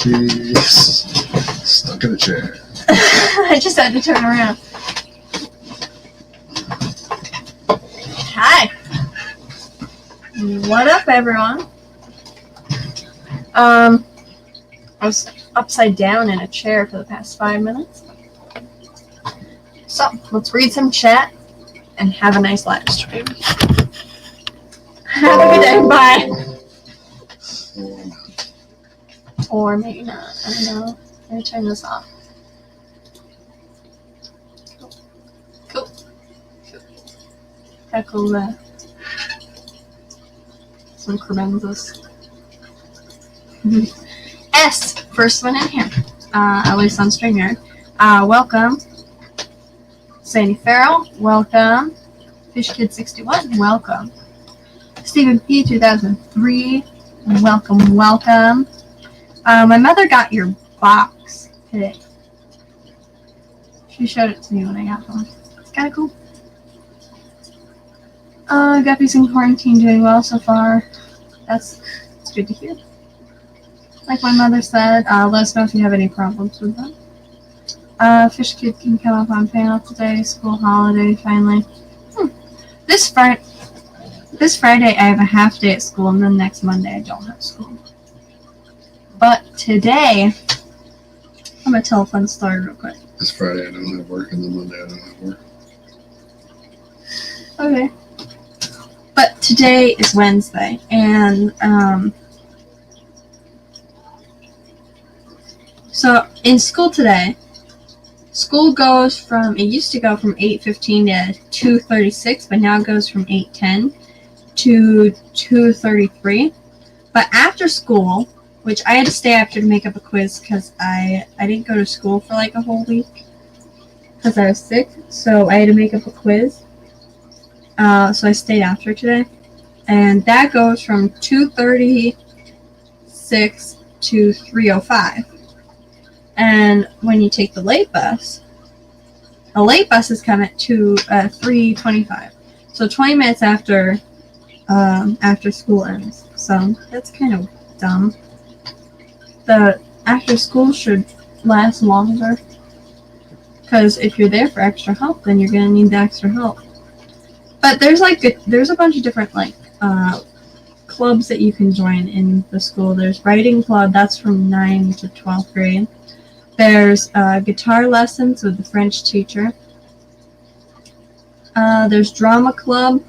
She's stuck in a chair. I just had to turn around. Hi. What up, everyone? I was upside down in a chair for the past 5 minutes. So, let's read some chat and have a nice live stream. Have a good day. Bye. Or maybe not. I don't know. Let me turn this off. Cool. Heckle some cremenzas. S, first one in here. At least on StreamYard. Welcome. Sandy Farrell, welcome. FishKid61, welcome. Stephen P, 2003, welcome. My mother got your box today. She showed it to me when I got home. It's kind of cool. Guppy's in quarantine, doing well so far. That's good to hear. Like my mother said, let us know if you have any problems with them. Fish Kid can come up on panel today. School holiday, finally. This Friday I have a half day at school, and then next Monday I don't have school. But today, I'm going to tell a fun story real quick. This Friday I don't have work, and then Monday I don't have work. Okay. But today is Wednesday, and so in school today, school goes from, it used to go from 8:15 to 2:36, but now it goes from 8:10 to 2:33. But after school, which I had to stay after to make up a quiz because I didn't go to school for like a whole week because I was sick, so I had to make up a quiz. So I stayed after today, and that goes from 2:36 to 3:05. And when you take the late bus is come at 3:25. So 20 minutes after school ends. So that's kind of dumb. The after school should last longer, because if you're there for extra help, then you're gonna need the extra help. But there's a bunch of different clubs that you can join in the school. There's writing club, that's from 9th to 12th grade. There's guitar lessons with the French teacher. There's drama club.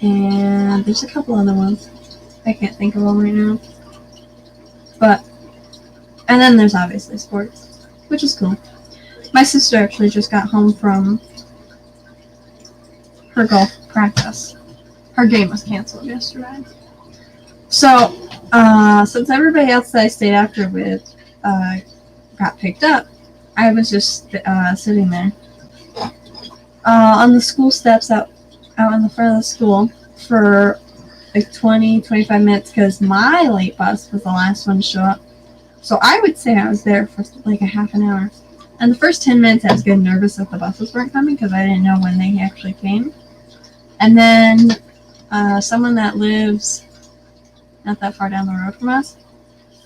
And there's a couple other ones. I can't think of them right now. And then there's obviously sports, which is cool. My sister actually just got home from her golf practice. Her game was canceled yesterday. So, since everybody else that I stayed after with got picked up, I was just sitting there on the school steps out in the front of the school for like 20-25 minutes because my late bus was the last one to show up. So I would say I was there for like a half an hour. And the first 10 minutes I was getting nervous that the buses weren't coming because I didn't know when they actually came. And then someone that lives not that far down the road from us,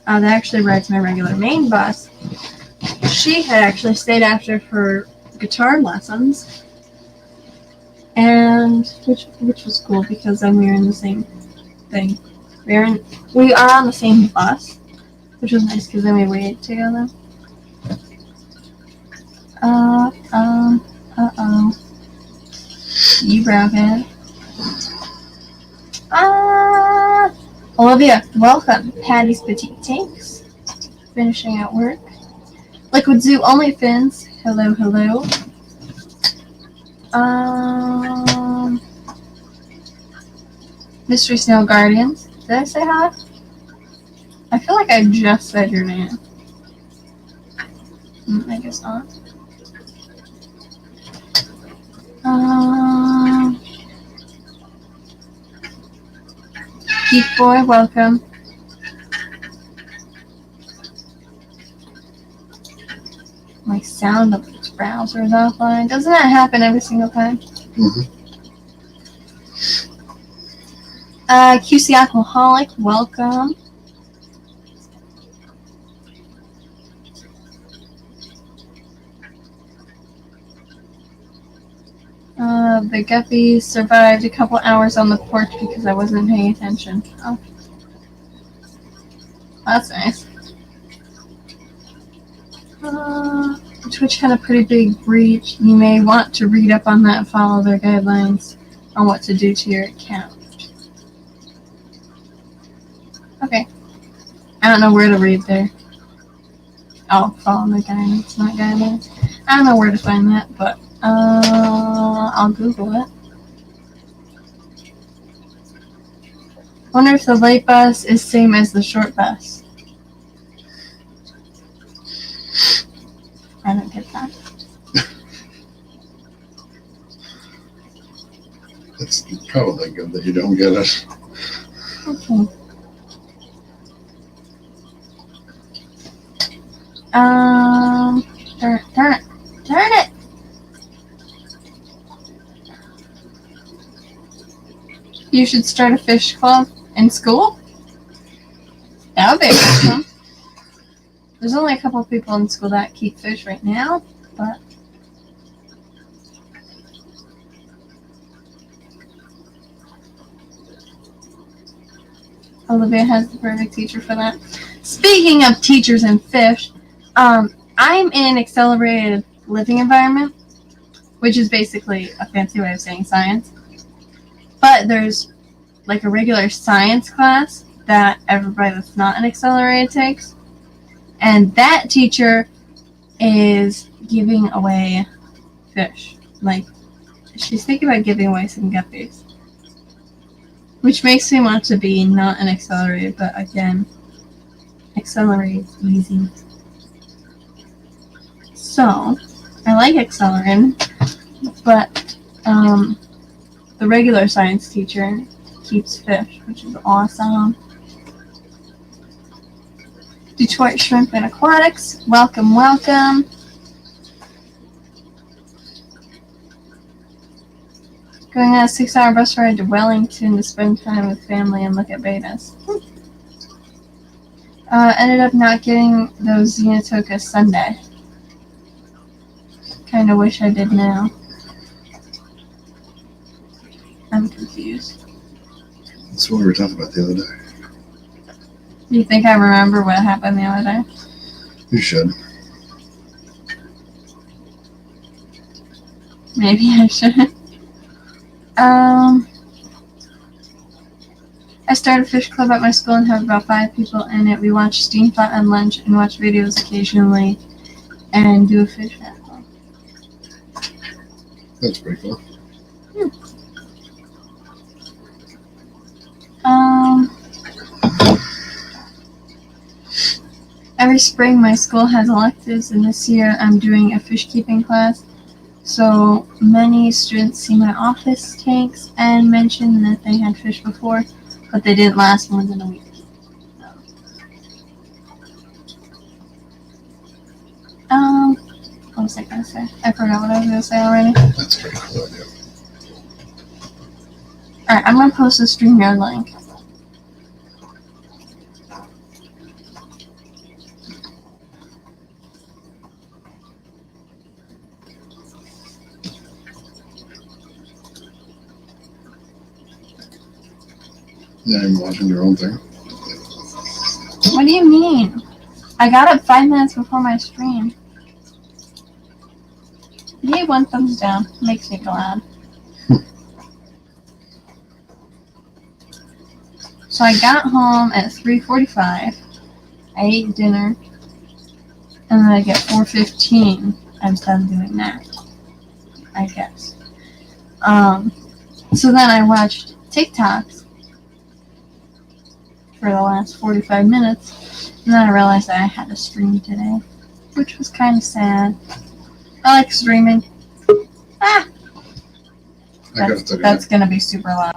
that actually rides my regular main bus, she had actually stayed after for guitar lessons, and which was cool because then we were in the same thing. We are on the same bus, which was nice because then we waited together. You broke it. Olivia, welcome. Patty's Petite Tanks. Finishing at work. Liquid Zoo OnlyFins. Hello. Mystery Snow Guardians. Did I say hi? I feel like I just said your name. I guess not. Geek Boy, welcome. My sound of this browser is offline. Doesn't that happen every single time? Mm-hmm. QC Alcoholic, welcome. The guppies survived a couple hours on the porch because I wasn't paying attention. Oh, that's nice. Twitch had a pretty big breach. You may want to read up on that and follow their guidelines on what to do to your account. Okay. I don't know where to read there. Oh, follow the guidelines, not guidelines. I don't know where to find that, but I'll Google it. Wonder if the light bus is same as the short bus. I don't get that. It's probably good that you don't get it. Okay. Turn it! You should start a fish club in school? That would be a good one. There's only a couple of people in school that keep fish right now, but Olivia has the perfect teacher for that. Speaking of teachers and fish, I'm in accelerated living environment, which is basically a fancy way of saying science. But there's like a regular science class that everybody that's not in accelerated takes. And that teacher is giving away fish. Like, she's thinking about giving away some guppies. Which makes me want to be not an accelerated, but again, accelerated is easy. So, I like accelerated, but the regular science teacher keeps fish, which is awesome. Detroit Shrimp and Aquatics, welcome, welcome. Going on a 6-hour bus ride to Wellington to spend time with family and look at betas. Ended up not getting those Xenotokas Sunday. Kinda wish I did now. I'm confused. That's what we were talking about the other day. You think I remember what happened the other day? You should. Maybe I should. I started a fish club at my school and have about 5 people in it. We watch Steam Pot on lunch and watch videos occasionally and do a fish raffle. That's pretty cool. Every spring my school has electives, and this year I'm doing a fish keeping class. So many students see my office tanks and mention that they had fish before, but they didn't last more than a week. What was I gonna say? I forgot what I was gonna say already. That's pretty cool idea. Alright, I'm gonna post a StreamYard link. Yeah, you're watching your own thing. What do you mean? I got up 5 minutes before my stream. Yay, 1 thumbs down. Makes me glad. So I got home at 3:45. I ate dinner. And then I get 4:15. I'm done doing that. I guess. So then I watched TikToks for the last 45 minutes. And then I realized that I had to stream today, which was kind of sad. I like streaming. Ah! That's going to be super loud.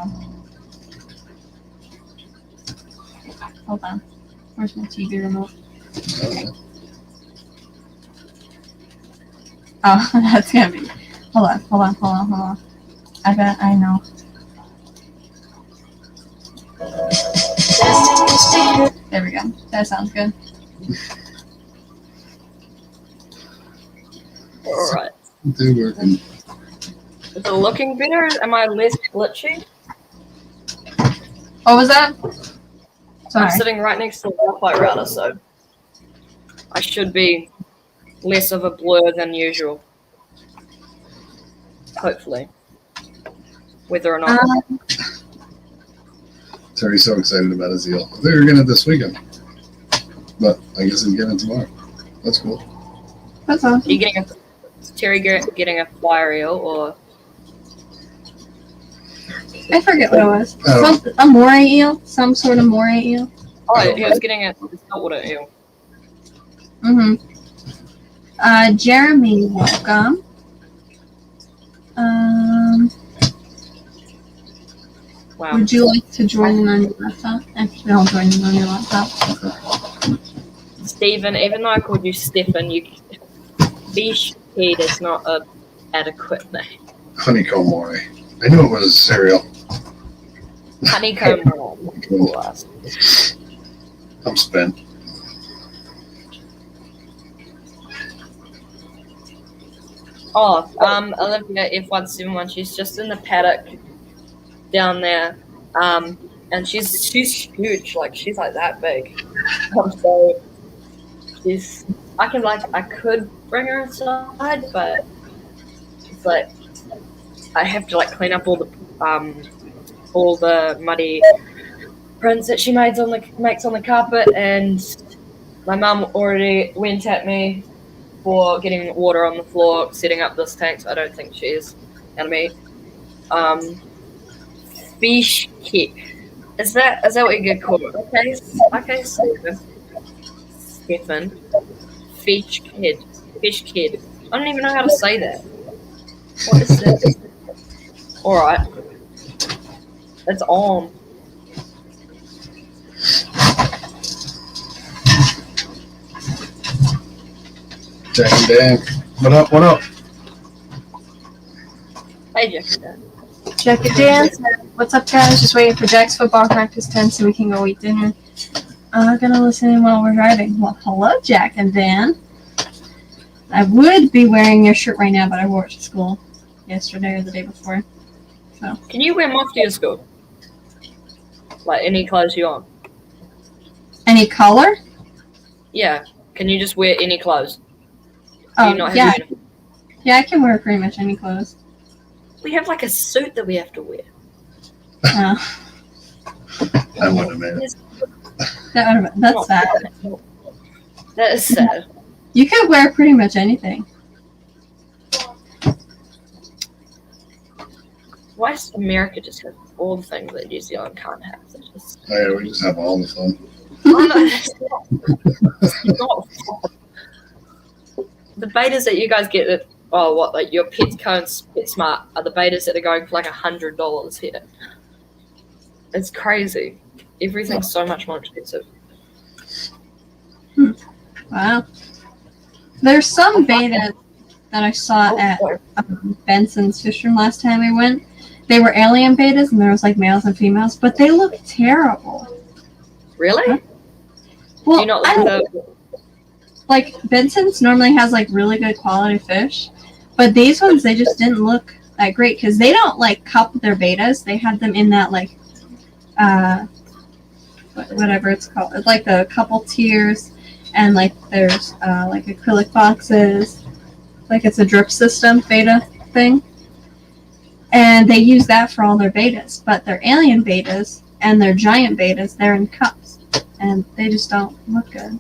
Hold on. Where's my TV remote? Oh, that's going to be... Hold on. I know. There we go. That sounds good. Alright. They're working. Is it looking better? Am I less glitchy? What was that? Sorry. I'm sitting right next to the Wi-Fi router, so I should be less of a blur than usual. Hopefully. Whether or not. Terry's so excited about his eel. I thought you were getting it this weekend. But I guess he's getting it tomorrow. That's cool. That's awesome. Is Terry getting a flyer eel or? I forget what it was. Oh. A moray eel? Some sort of moray eel? Oh, he was getting a saltwater eel. Mm-hmm. Jeremy, welcome. Wow. Would you like to join in on your laptop? Actually, I'll join in on your laptop. Stephen, even though I called you Stephen, Fish Head is not an adequate name. Honeycomb moray. I knew it was cereal. Honeycomb. I'm spent. Oh, Olivia F171, she's just in the paddock down there. And she's huge, like she's like that big. So I could bring her inside, but it's like I have to like clean up all the muddy prints that she makes on the carpet, and my mum already went at me for getting water on the floor, setting up this tank, so I don't think she is enemy. Fish kick. Is that what you get called? Okay, Stephen. Fish kid. I don't even know how to say that. What is this? Alright. It's on. Jack and Dan. What up? Hey, Jack and Dan. Jack and Dan said, what's up, guys? Just waiting for Jack's football practice 10 so we can go eat dinner. I'm gonna listen in while we're driving. Well, hello, Jack and Dan. I would be wearing your shirt right now, but I wore it to school yesterday or the day before. So. Can you wear them off to your school? Like any clothes you want? Any color? Yeah. Can you just wear any clothes? Oh, yeah. Yeah, I can wear pretty much any clothes. We have like a suit that we have to wear. Oh. I wouldn't have made it. That's sad. That is sad. You can wear pretty much anything. Why does America just have all the things that New Zealand can't have? Oh yeah, we just have all the fun. Oh, no, it's not fun. The betas that you guys get at like your PetSmart are the betas that are going for like $100 here. It's crazy. Everything's so much more expensive. Wow. There's some betas that I saw at Benson's Fish Room last time I went. They were alien betas, and there was like males and females, but they look terrible. Really? Huh? Well, do you not like Benson's normally has like really good quality fish, but these ones they just didn't look that great because they don't like cup their betas. They had them in that like whatever it's called. It's like a couple tiers, and like there's like acrylic boxes, like it's a drip system beta thing, and they use that for all their betas. But their alien betas and their giant betas, they're in cups, and they just don't look good.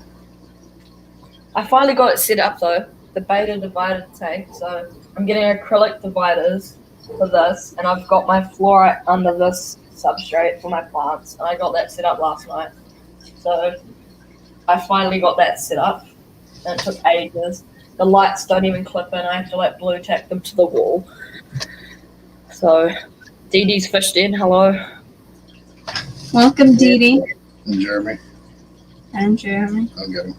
I finally got it set up though, the beta divider tank. So I'm getting acrylic dividers for this, and I've got my fluorite under this substrate for my plants, and I got that set up last night. So I finally got that set up, and it took ages. The lights don't even clip in. I have to like blue tack them to the wall. So Dee Dee's fished in. Hello. Welcome, Dee Dee. And Jeremy. And Jeremy. I'll get him.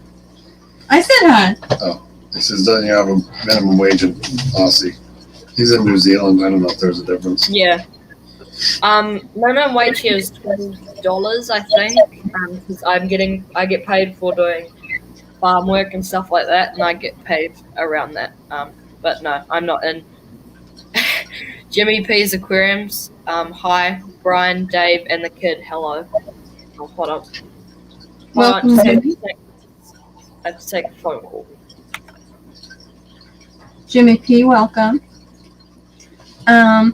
I said hi. Oh, he says, doesn't you have a minimum wage in Aussie? He's in New Zealand. I don't know if there's a difference. Yeah. Minimum wage here is $20, I think. Because I get paid for doing farm work and stuff like that, and I get paid around that. But no, I'm not in. Jimmy P's Aquariums. Hi. Brian, Dave, and the kid. Hello. Oh, hold on. Welcome, Hold on, Jimmy. I have to take a phone call. Jimmy P, welcome. Alright,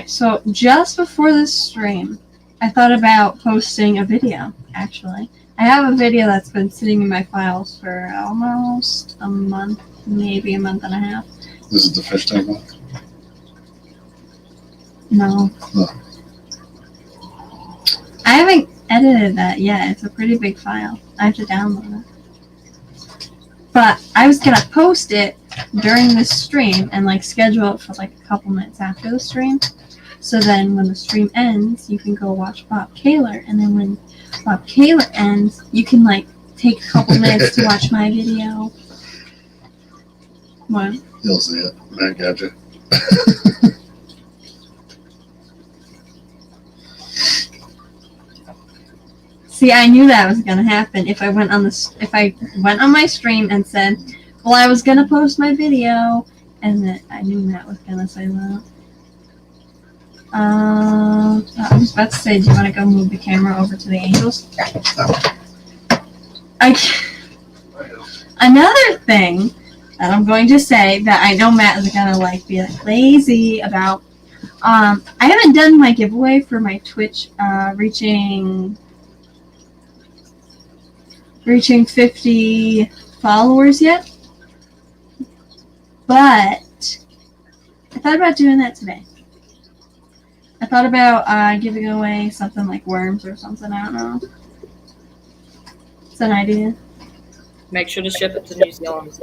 so just before this stream, I thought about posting a video, actually. I have a video that's been sitting in my files for almost a month, maybe a month and a half. This is the fish tank one? No. No. I haven't edited that yet. It's a pretty big file. I have to download it. But I was gonna post it during this stream and like schedule it for like a couple minutes after the stream. So then when the stream ends, you can go watch Bob Kaler, and then when Bob Kaler ends, you can like take a couple minutes to watch my video. What? You'll see it. Matt got you. See, I knew that was gonna happen if I went on my stream and said, "Well, I was gonna post my video," and then I knew Matt was gonna say that. I was about to say, do you want to go move the camera over to the angels? Another thing that I'm going to say that I know Matt is gonna like be like lazy about. I haven't done my giveaway for my Twitch reaching 50 followers yet, but I thought about doing that today. I thought about giving away something like worms or something. I don't know. It's an idea. Make sure to ship it to New Zealand.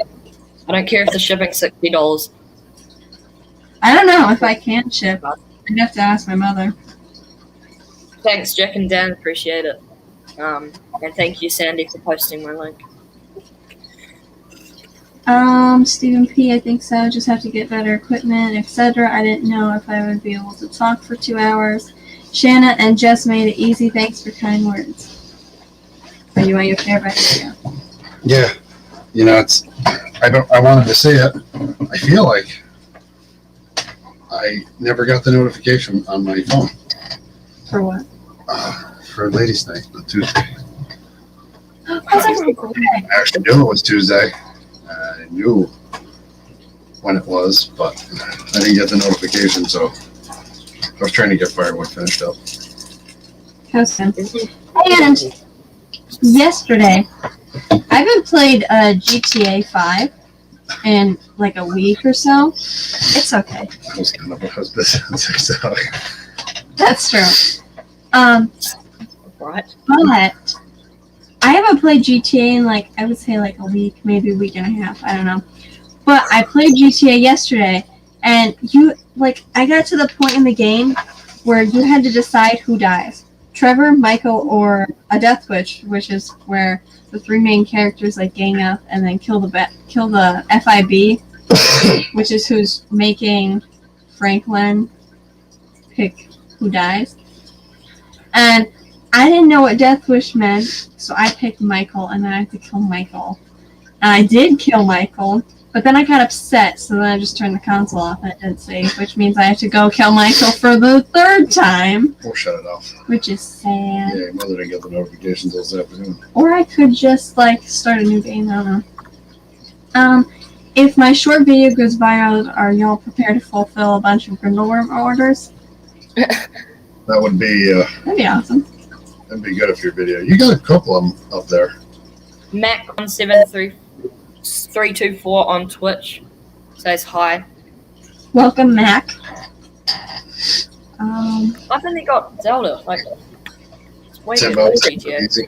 I don't care if the shipping's $60. I don't know if I can ship. I'd have to ask my mother. Thanks, Jack and Dan. Appreciate it. And thank you, Sandy, for posting my link. Stephen P, I think so. Just have to get better equipment, etc. I didn't know if I would be able to talk for 2 hours. Shanna and Jess made it easy. Thanks for kind words. Are you on your favorite video? Yeah. You know, I wanted to see it. I feel like I never got the notification on my phone. For what? For Ladies' Night on Tuesday. Okay. I actually knew it was Tuesday. I knew when it was, but I didn't get the notification, so I was trying to get firewood finished up. Awesome. And yesterday, I haven't played GTA 5 in like a week or so. It's okay. I was kind of a business, so. That's true. Right. But I haven't played GTA in like, I would say like a week, maybe a week and a half. I don't know. But I played GTA yesterday, and I got to the point in the game where you had to decide who dies. Trevor, Michael, or a death wish, which is where the three main characters like gang up and then kill the FIB, which is who's making Franklin pick who dies. And I didn't know what death wish meant, so I picked Michael, and then I had to kill Michael. And I did kill Michael, but then I got upset, so then I just turned the console off and it didn't save, which means I have to go kill Michael for the third time. Or shut it off. Which is sad. Yeah, your mother didn't get the notifications this afternoon. Or I could just, start a new game, I don't know. If my short video goes viral, are y'all prepared to fulfill a bunch of Grindleworm orders? That would be, That'd be awesome. that'd be good if your video. You got a couple of them up there. Mac17324 on Twitch says hi. Welcome, Mac. I've only got Zelda. Like, it's way $10 better than GTA. easy.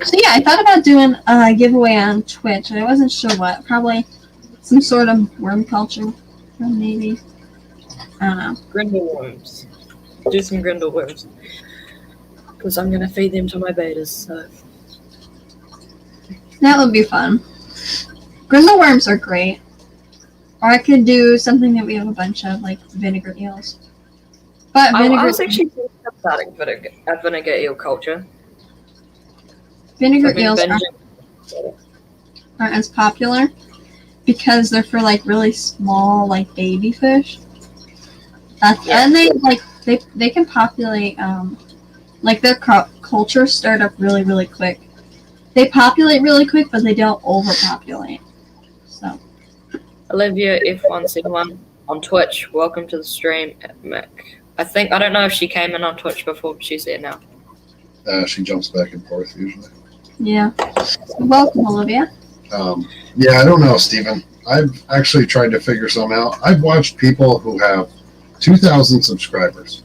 So yeah, I thought about doing a giveaway on Twitch, and I wasn't sure what. Probably some sort of worm culture, maybe. I don't know. Grindleworms. Do some Grindleworms. Because I'm going to feed them to my betas, so. That would be fun. Grindleworms are great. Or I could do something that we have a bunch of, like vinegar eels. But I vinegar was actually thinking of starting vinegar eel culture. vinegar I've been eels binging. aren't as popular because they're for like really small like baby fish. And they can populate like their culture start up really really quick. They populate really quick, but they don't overpopulate. So Olivia F171 on Twitch. Welcome to the stream, Mick. I don't know if she came in on Twitch before, but she's there now. She jumps back and forth usually. yeah, welcome Olivia. Yeah, I don't know, Steven. I've actually tried to figure some out. I've watched people who have 2,000 subscribers,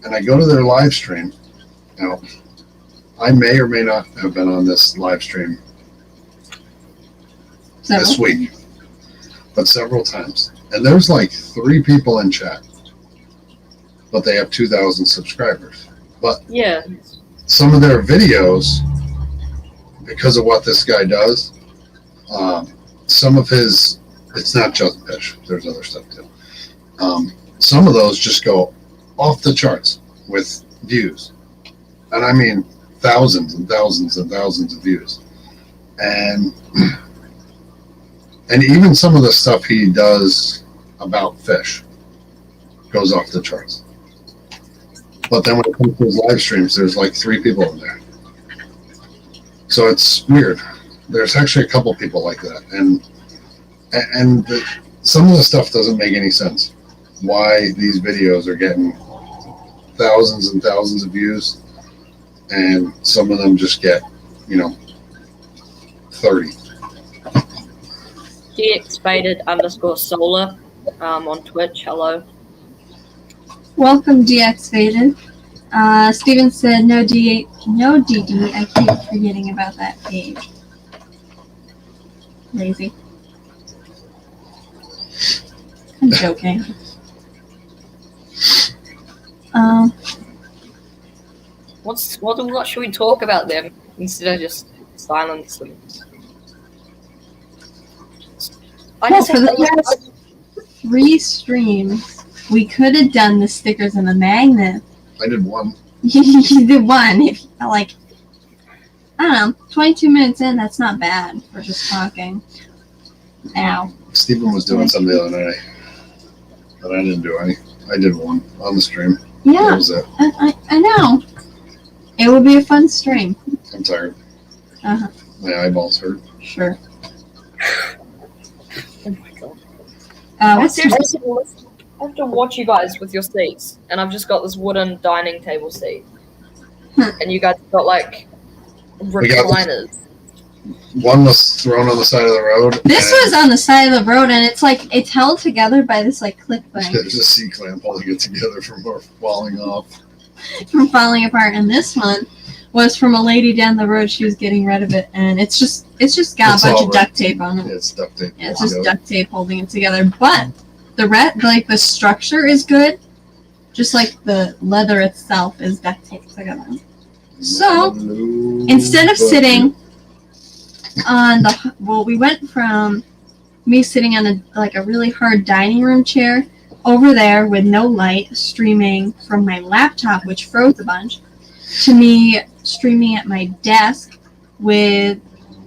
and I go to their live stream. Now, I may or may not have been on this live stream this week, but several times. And there's like 3 people in chat, but they have 2,000 subscribers. But Yeah. some of their videos, because of what this guy does, some of his, it's not just fish, there's other stuff too. Some of those just go off the charts with views. And I mean thousands and thousands and thousands of views. And even some of the stuff he does about fish goes off the charts. But then when it comes to his live streams, there's like 3 people in there. So it's weird. There's actually a couple people like that. And some of the stuff doesn't make any sense. Why these videos are getting thousands and thousands of views, and some of them just get, 30. DXfaded_solar on Twitch. Hello. Welcome DX Faded. Steven said no DD. I keep forgetting about that page. Lazy. I'm joking. What should we talk about them instead of just silence them? Well, for the past 3 streams, we could have done the stickers and the magnet. I did one. You did one. If I don't know, 22 minutes in, that's not bad for just talking. Ow. Steven was doing some the other night, but I didn't do any. I did one on the stream. Yeah, That was it. I know. It would be a fun stream. I'm tired. Uh-huh. My eyeballs hurt. Sure. Oh my god. I have to watch you guys with your seats, and I've just got this wooden dining table seat, and you guys got like recliners. One was thrown on the side of the road. This was on the side of the road, and it's held together by this clip thing There's a C-clamp holding it together from falling off. from falling apart. And this one was from a lady down the road. She was getting rid of it, and it's just got a bunch of duct tape on it. Yeah, it's duct tape. Yeah, it's just duct tape holding it together. But the structure is good, just like the leather itself is duct taped together. So instead of sitting on we went from me sitting on a really hard dining room chair over there with no light, streaming from my laptop, which froze a bunch, to me streaming at my desk with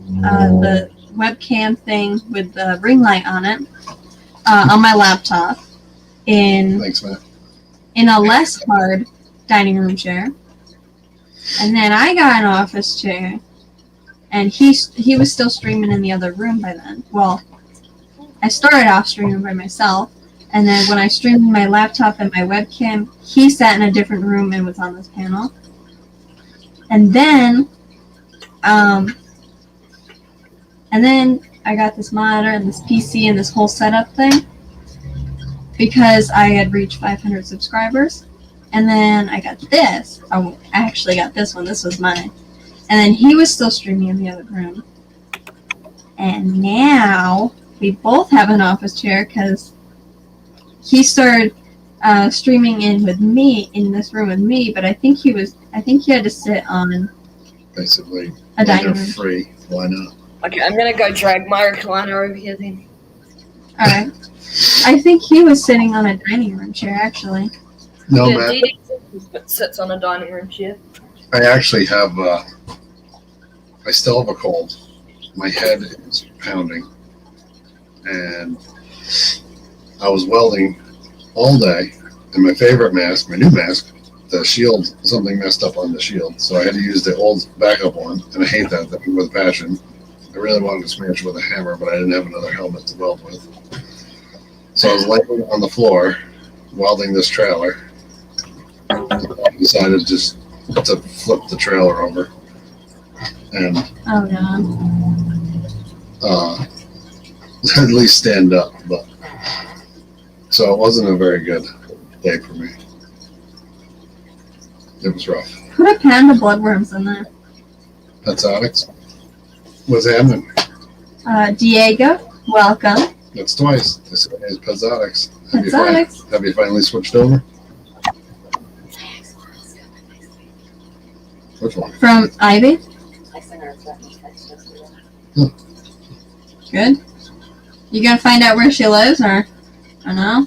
the webcam thing with the ring light on it on my laptop Thanks, Matt. in a less hard dining room chair. And then I got an office chair, and he was still streaming in the other room by then. Well, I started off streaming by myself, and then when I streamed my laptop and my webcam, he sat in a different room and was on this panel. And then I got this monitor and this PC and this whole setup thing because I had reached 500 subscribers. And then I got this. I actually got this one. This was mine. And then he was still streaming in the other room. And now we both have an office chair because he started streaming in this room with me, but I think he had to sit on Basically, a dining room. Free. Why not? Okay, I'm gonna go drag my recliner over here then. All right. I think he was sitting on a dining room chair, actually. No, Yeah, Matt. DD sits on a dining room chair. I actually have I still have a cold. My head is pounding. And I was welding all day. And my favorite mask, my new mask, the shield, something messed up on the shield. So I had to use the old backup one. And I hate that thing with passion. I really wanted to smash it with a hammer, but I didn't have another helmet to weld with. So I was laying on the floor welding this trailer. I decided just to flip the trailer over and Oh god. at least stand up. But so it wasn't a very good day for me. It was rough. Put a pound of bloodworms in there. That's Alex. What's happening? Diego, welcome. That's twice. I said, hey, Pezzotics. That's Alex. Have you finally switched over? Which one? From Ivy. I sent her a text yesterday. Good. You gonna find out where she lives, or no?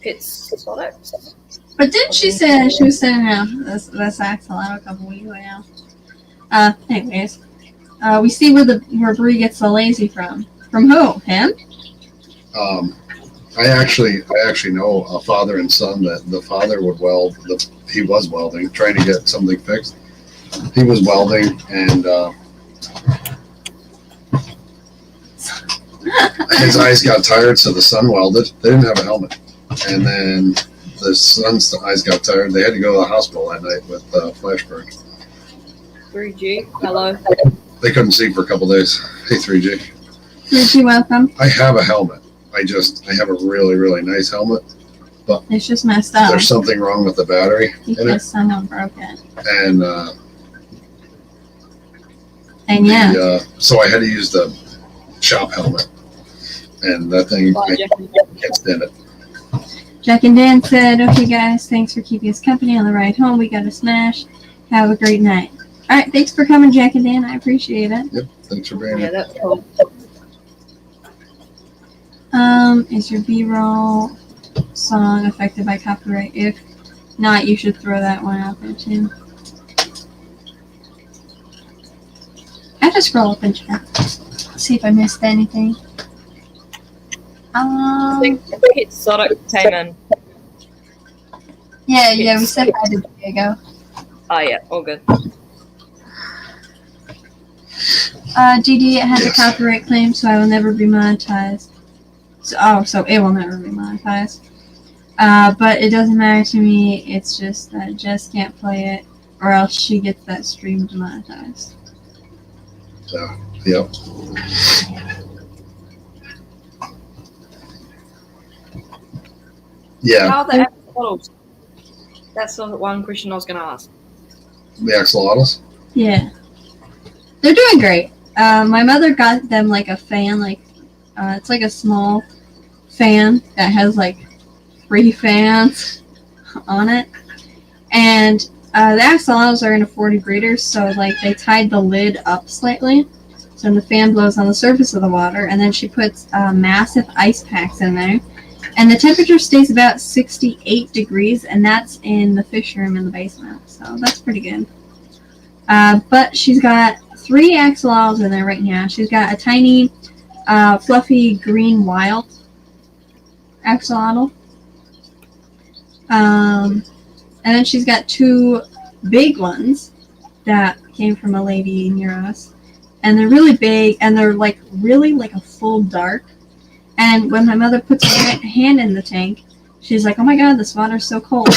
It's products. But didn't she say she was sending out this axolotl a couple weeks ago? Anyways, we see where Bree gets the lazy from. From who? Him? I actually know a father and son that the father would weld. He was welding, trying to get something fixed. He was welding, and his eyes got tired, so the son welded. They didn't have a helmet, and then the son's eyes got tired. They had to go to the hospital that night with flash burn. 3G. Hello. They couldn't see for a couple days. Hey, 3G. 3G, welcome. I have a helmet. I have a really, really nice helmet. It's just messed up There's something wrong with the battery in it. because someone broke it. And yeah. so I had to use the shop helmet, and that thing, I can't stand it. Jack and Dan said, okay guys, thanks for keeping us company on the ride home. We got to smash. Have a great night. Alright, thanks for coming, Jack and Dan. I appreciate it. Yep, thanks for being Yeah, here. that's cool. Is your B-roll song affected by copyright? If not, you should throw that one out there too. I have to scroll up and check. See if I missed anything. I think it's Sonic came in. Yeah, we said hi to Diego. Oh yeah, all good. GD, it has Yes. a copyright claim, so I will never be monetized. So it will never be monetized. But it doesn't matter to me. It's just that Jess can't play it, or else she gets that stream demonetized. So, yep. Yeah, How are the axolotls? That's the one question I was going to ask. the axolotls. Yeah, they're doing great. My mother got them like a fan, it's like a small fan that has like 3 fans on it, and the axolotls are in a 40 breeders, so like they tied the lid up slightly, so when the fan blows on the surface of the water, and then she puts massive ice packs in there, and the temperature stays about 68 degrees, and that's in the fish room in the basement, so that's pretty good. But she's got 3 axolotls in there right now. She's got a tiny, fluffy green wild axolotl. And then she's got 2 big ones that came from a lady near us. And they're really big, and they're like really like a full dark. And when my mother puts her hand in the tank, she's like, oh my god, this water's so cold.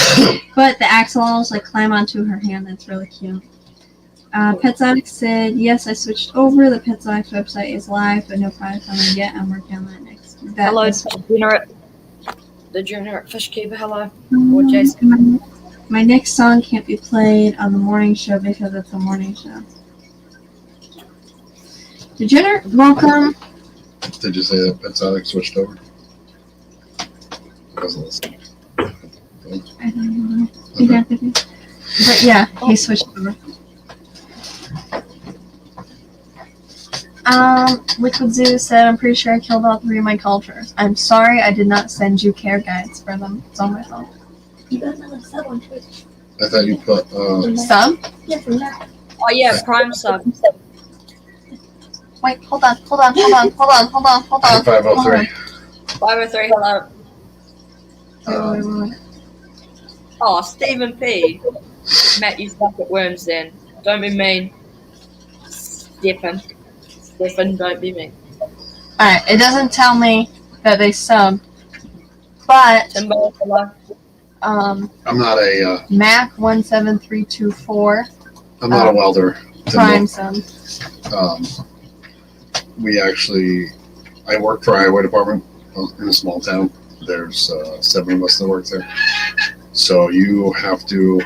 But the axolotls like climb onto her hand. That's really cute. Petzotics said, yes, I switched over. The Petzotics website is live, but no product on it yet. I'm working on that next. Hello, degenerate fish keeper. Hello. Or Jason. My next song can't be played on the morning show because it's a morning show. Degenerate, welcome. Did you say that Petsonic switched over? I wasn't listening. I don't know. But yeah, he switched over. Liquid Zoo said, I'm pretty sure I killed all 3 of my cultures. I'm sorry I did not send you care guides for them. It's all my fault. You got another sub on Twitch. I thought you put, Sub? Oh yeah, Prime sub. Wait, hold on. 503. 503. Hello. Wait. Oh, Stephen P. Matt, you suck at worms. Then don't be mean. Stephen, don't be mean. Alright, it doesn't tell me that they sub, but Timbo, hello. I'm not a, Mac17324 I'm not a welder. Prime sub. I work for highway department in a small town. There's 7 of us that work there. So you have to.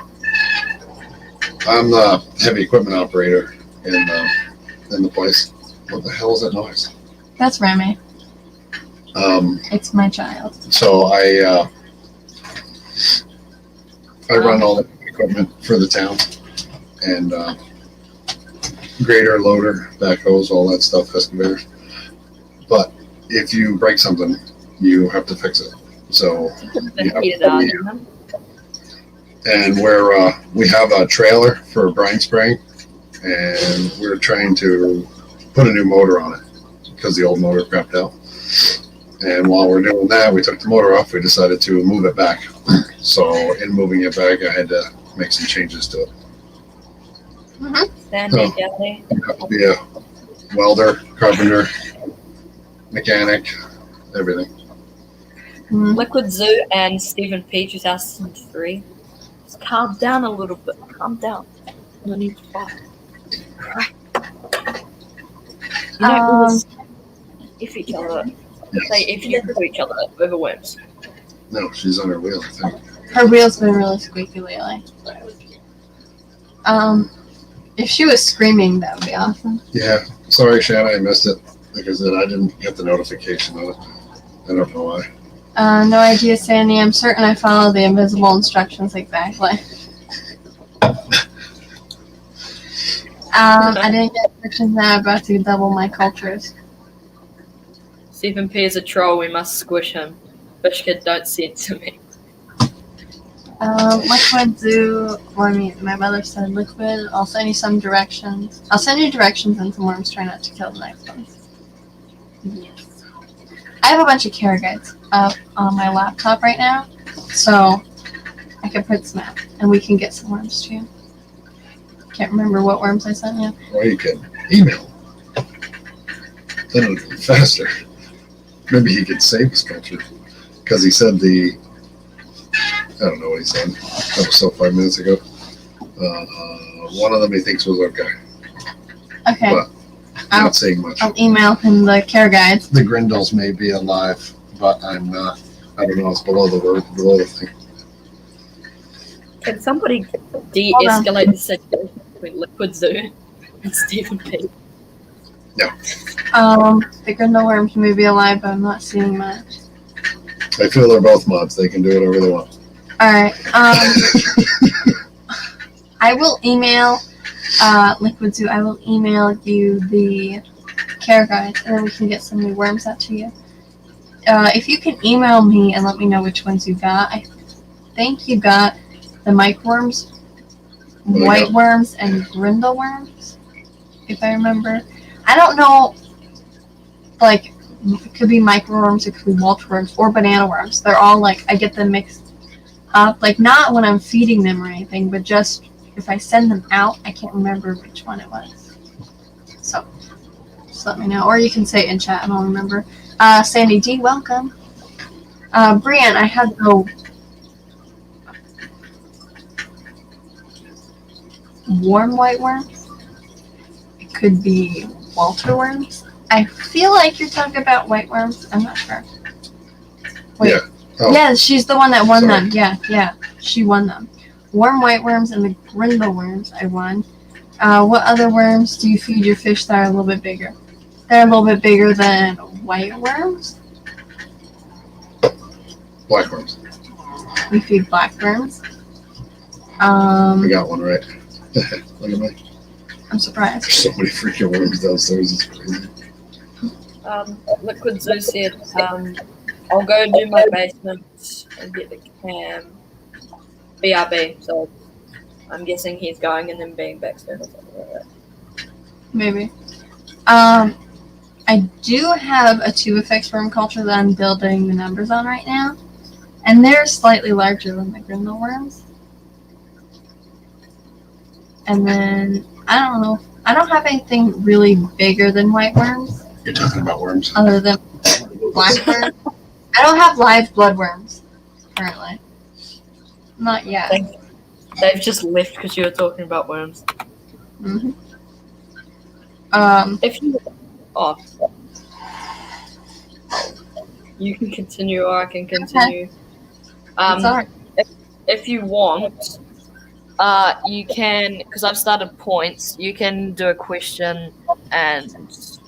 I'm the heavy equipment operator in the place. What the hell is that noise? That's Remy. It's my child. So I run all the equipment for the town and grader, loader, backhoes, all that stuff, excavators. But if you break something, you have to fix it. So you have to and we have a trailer for brine spraying, and we're trying to put a new motor on it because the old motor crapped out. And while we're doing that, we took the motor off. We decided to move it back. So in moving it back, I had to make some changes to it. Sandy, Oh. Jelly. You have to be a welder, carpenter, mechanic, everything. Liquid Zoo and Stephen P. 2003. Just calm down a little bit. Calm down. No need to fight. You don't always if each other. Say if you to each other over worms. No, she's on her wheel, I think. Her wheel's been really squeaky lately. If she was screaming, that would be awesome. Yeah. Sorry, Shanna, I missed it. Like I said, I didn't get the notification on it. I don't know why. No idea, Sandy. I'm certain I followed the invisible instructions exactly. I didn't get instructions now. I'm about to double my cultures. Stephen P. is a troll. We must squish him. Fish kid, don't censor me. Liquid Zoo, my mother said liquid. I'll send you some directions. I'll send you directions and some worms. Try not to kill the next ones. Yes. I have a bunch of care guides up on my laptop right now, so I can print some out and we can get some worms too. Can't remember what worms I sent you. Or you could email. Then it would be faster. Maybe he could save his culture. Because he said I don't know what he said. That was so 5 minutes ago. One of them he thinks was okay. Okay. But not saying much. I'll email him the care guides. The Grindles may be alive, but I'm not. I don't know. It's below the thing. Can somebody de-escalate the situation between Liquid Zoo and Stephen P? The Grindle worms may be alive, but I'm not seeing much. I feel they're both mods. They can do whatever they want. Alright, I will email Liquid Zoo. I will email you the care guide, and then we can get some new worms out to you. If you can email me and let me know which ones you got, I think you got the mic worms, white worms, and grindle worms, if I remember. I don't know, like, it could be micro worms, it could be mulch worms, or banana worms. They're all like, I get them mixed up, like not when I'm feeding them or anything, but just if I send them out, I can't remember which one it was. So, just let me know. Or you can say it in chat and I'll remember. Sandy D, welcome. Brian, I had the warm white worms. It could be Walter worms. I feel like you're talking about white worms. I'm not sure. Wait. Yeah. Oh. Yeah, she's the one that won Sorry. them. Yeah. She won them. Warm white worms and the grindle worms I won. What other worms do you feed your fish that are a little bit bigger? They're a little bit bigger than white worms. Black worms. We feed black worms. I got one right. Look at me. I'm surprised. There's so many freaking worms downstairs. It's crazy. Liquid Zoo said, I'll go do my basement and get the cam. BRB. So I'm guessing he's going and then being backstabbed or something like that. Maybe. I do have a tube effects worm culture that I'm building the numbers on right now, and they're slightly larger than the Grindel worms. And then I don't know. I don't have anything really bigger than white worms, You're talking about worms. other than black worms. I don't have live blood worms currently. Not yet. They've just left because you were talking about worms. Mm-hmm. If you you can continue or I can continue. It's alright. If you want, you can, because I've started points, you can do a question and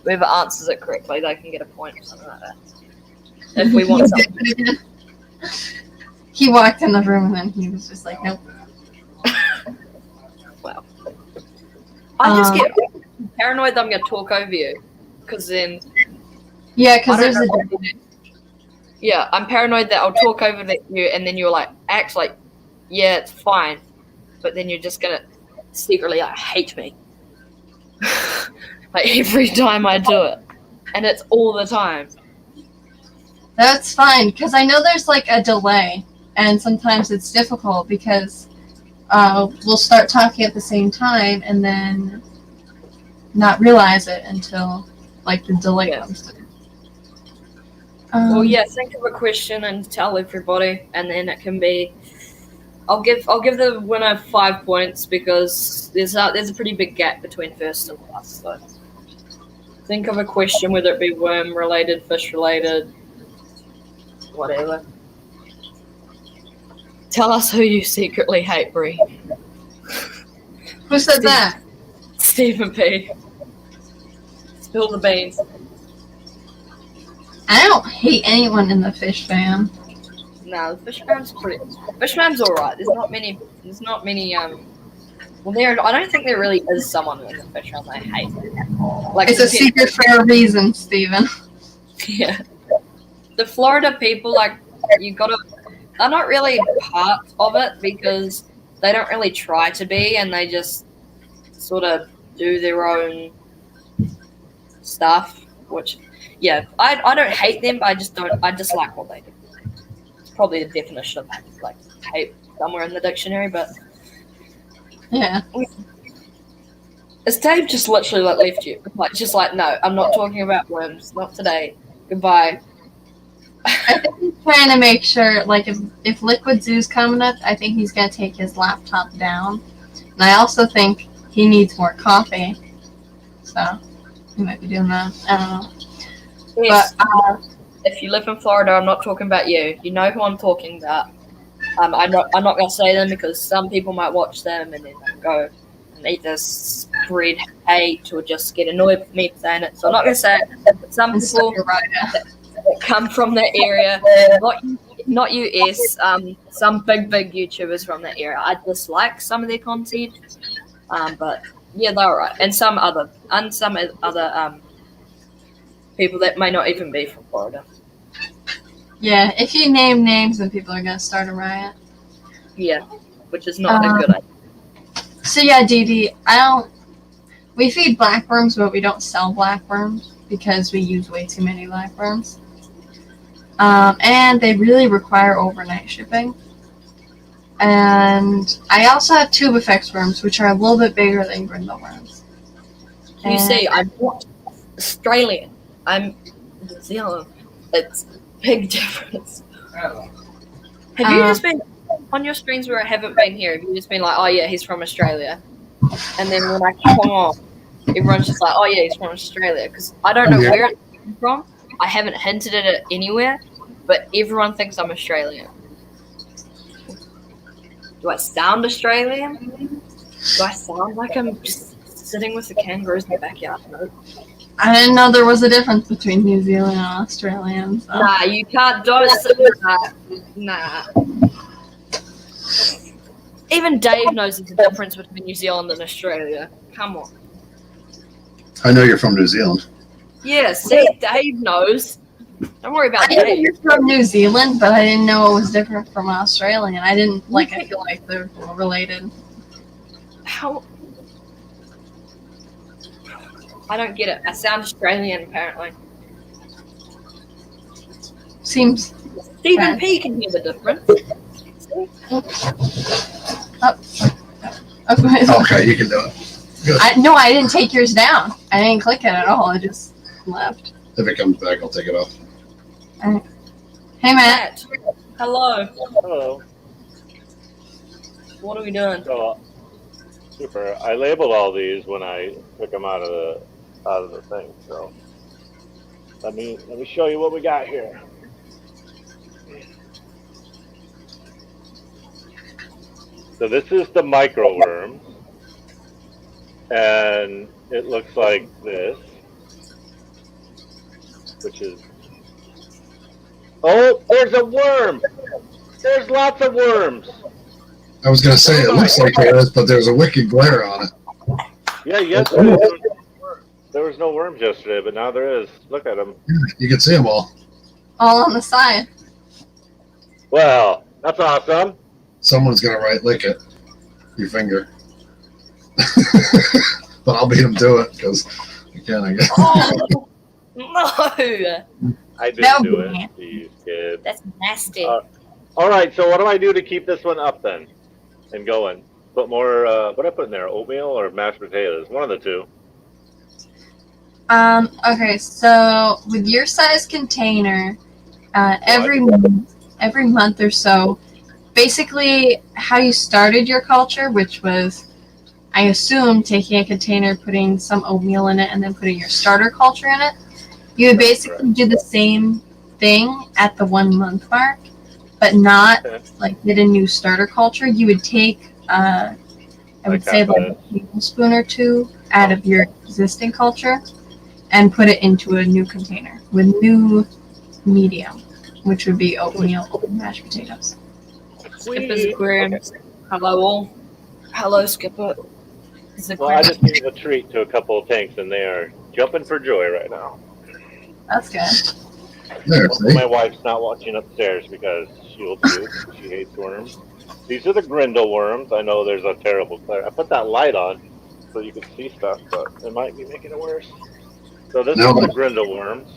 whoever answers it correctly, they can get a point or something like that. If we want something. He walked in the room and then he was just like, nope. Wow. I just get paranoid that I'm going to talk over you. Because then... Yeah, because there's a... Yeah, I'm paranoid that I'll talk over you and then you'll like act like, yeah, it's fine. But then you're just going to secretly like hate me. Like every time I do it. And it's all the time. That's fine, because I know there's like a delay. And sometimes it's difficult because we'll start talking at the same time and then not realize it until like the delay comes through. Well, yeah, think of a question and tell everybody, and then it can be. I'll give the winner 5 points because there's a pretty big gap between first and last. So think of a question, whether it be worm related, fish related, whatever. Tell us who you secretly hate, Bree. Who said that? Stephen P. Spill the beans. I don't hate anyone in the fish fam. No, the fish fam's pretty. Fish fam's alright. There's not many. Well, I don't think there really is someone in the fish fam I hate. Like It's a secret for a reason, Steven. Yeah. The Florida people, like, you gotta. They're not really part of it because they don't really try to be, and they just sort of do their own stuff. Which, yeah, I don't hate them, but I just like what they do. It's probably the definition of like hate somewhere in the dictionary, but Yeah. As Dave just literally left you, no, I'm not talking about worms, not today. Goodbye. I think he's trying to make sure, like, if Liquid Zoo's coming up, I think he's going to take his laptop down. And I also think he needs more coffee. So, he might be doing that. I don't know. Yes, But, if you live in Florida, I'm not talking about you. You know who I'm talking about. I'm not going to say them because some people might watch them and then go and either spread hate or just get annoyed with me for saying it. So I'm not going to say it. But some people that come from that area, not US, some big YouTubers from that area. I dislike some of their content, but yeah, they're alright. And some other people that may not even be from Florida. yeah, if you name names, then people are going to start a riot. Yeah, which is not a good idea. So yeah, Dee, we feed blackworms, but we don't sell blackworms because we use way too many blackworms. And they really require overnight shipping. And I also have tube effects worms, which are a little bit bigger than Grindel worms. You see, I'm not Australian. I'm New Zealand. It's a big difference. Have you just been on your screens where I haven't been here? Have you just been like, oh yeah, he's from Australia? And then when I come on, everyone's just like, oh yeah, he's from Australia. Because I don't know where it's from. I haven't hinted at it anywhere, but everyone thinks I'm Australian. Do I sound Australian? Do I sound like I'm just sitting with the kangaroos in the backyard? No. I didn't know there was a difference between New Zealand and Australian. So. Nah, you can't. Nah. Even Dave knows there's a difference between New Zealand and Australia. Come on. I know you're from New Zealand. Yeah, see, Dave knows. Don't worry about I knew Dave. you're from New Zealand, but I didn't know it was different from Australian. I didn't I feel like they're related. How? I don't get it. I sound Australian, apparently. Seems. Stephen Right. P can hear the difference. Okay, you can do it. No, I didn't take yours down. I didn't click it at all. I just left. If it comes back, I'll take it off. Hey, Matt. Matt, hello. Hello. What are we doing? So, super. I labeled all these when I took them out of the thing. So let me show you what we got here. So this is the micro worm, and it looks like this, which is. Oh, there's a worm. There's lots of worms. I was gonna say it looks like there is, but there's a wicked glare on it. Yeah, there was no worms yesterday, but now there is. Look at them. You can see them all. All on the side. Well, that's awesome. Someone's gonna lick it. Your finger. But I'll beat him to it because I can, I guess. Oh no, I didn't No, do man. it. These kids. that's nasty. All right, so what do I do to keep this one up then and going? Put more. What do I put in there? Oatmeal or mashed potatoes? One of the two. Okay, so with your size container, every month or so, basically how you started your culture, which was, I assume, taking a container, putting some oatmeal in it, and then putting your starter culture in it. You would basically do the same thing at the 1 month mark, but not like get a new starter culture. You would take, I would say, like a tablespoon or two out of your existing culture and put it into a new container with new medium, which would be oatmeal and mashed potatoes. Skipper's aquarium. Okay. Hello all. Hello, Skipper. Well, I just gave a treat to a couple of tanks, and they are jumping for joy right now. That's good. There, Hopefully see? my wife's not watching upstairs because she'll puke. She hates worms. These are the grindle worms. I know there's a terrible glare. I put that light on so you can see stuff, but it might be making it worse. So this No. is the grindle worms.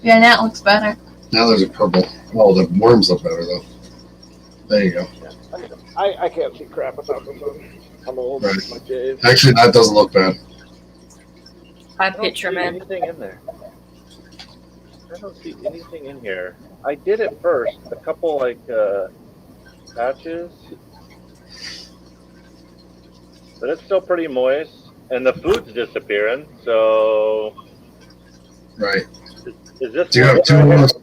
Yeah, that looks better. Now there's a purple. Oh, the worms look better though. There you go. I can't see crap without this one. I'm old. Right. My days. Actually, that doesn't look bad. Hi, I don't picture see man. anything in there. I don't see anything in here. I did it first. A couple patches, but it's still pretty moist, and the food's disappearing. So, Right. is this? Do you have one two of right here? those?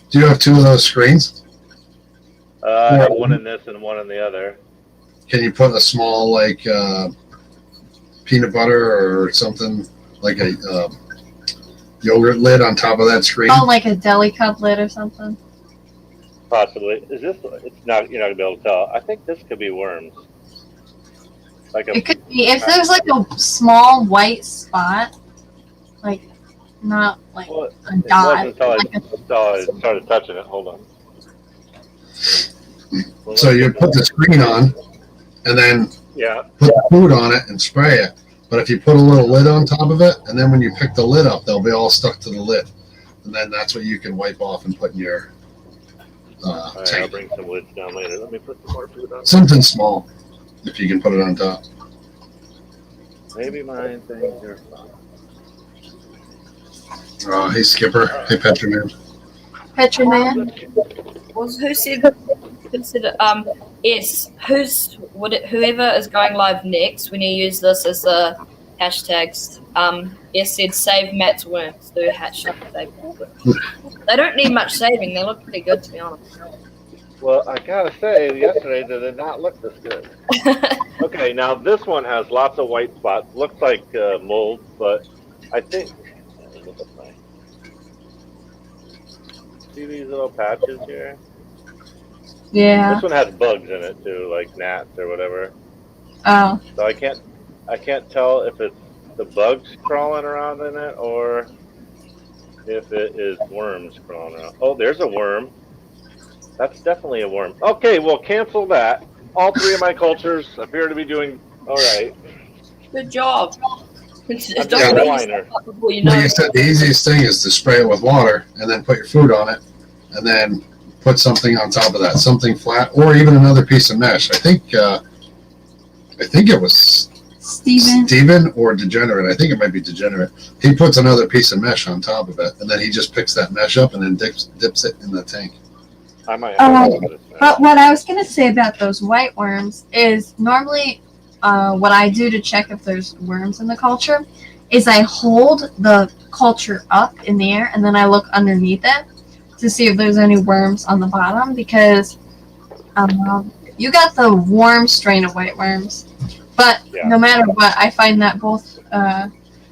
Do you have two of those screens? I have one in this and one in the other. Can you put a small peanut butter or something like a yogurt lid on top of that screen? Oh, like a deli cup lid or something. Possibly. Is this? It's not. You're not gonna be able to tell. I think this could be worms. Like a. It could be if there's like a small white spot, like not like Well, a it dot. wasn't until Like I started touching it. Hold on. Well, So you put the screen on, and then Yeah. put the food on it and spray it. But if you put a little lid on top of it, and then when you pick the lid up, they'll be all stuck to the lid, and then that's what you can wipe off and put in your All right, I'll tank. bring some lids down later. Let me put some more food on. Something small, if you can put it on top. Maybe my things are fine. Oh, hey Skipper, hey Petroman. Petri man. Who said yes, whoever is going live next, when you use this as the hashtags, yes said save Matt's worms. Do hashtag save Matt's worms. They don't need much saving, they look pretty good to be honest. Well, I gotta say, yesterday they did not look this good. Okay, now this one has lots of white spots. Looks like mold, but I think. See these little patches here? Yeah. This one has bugs in it too, like gnats or whatever. Oh. So I can't tell if it's the bugs crawling around in it or if it is worms crawling around. Oh, there's a worm. That's definitely a worm. Okay, well, cancel that. All three of my cultures appear to be doing All right. Good job. It's I'm don't just a beat whiner. yourself up before you Well, know. you said the easiest thing is to spray it with water and then put your food on it, and then put something on top of that, something flat, or even another piece of mesh. I think it was Steven or Degenerate. I think it might be Degenerate. He puts another piece of mesh on top of it, and then he just picks that mesh up and then dips it in the tank. I might have to do this now. But what I was gonna say about those white worms is normally, what I do to check if there's worms in the culture is I hold the culture up in the air and then I look underneath it to see if there's any worms on the bottom, because you got the warm strain of white worms, but Yeah. no matter what, I find that both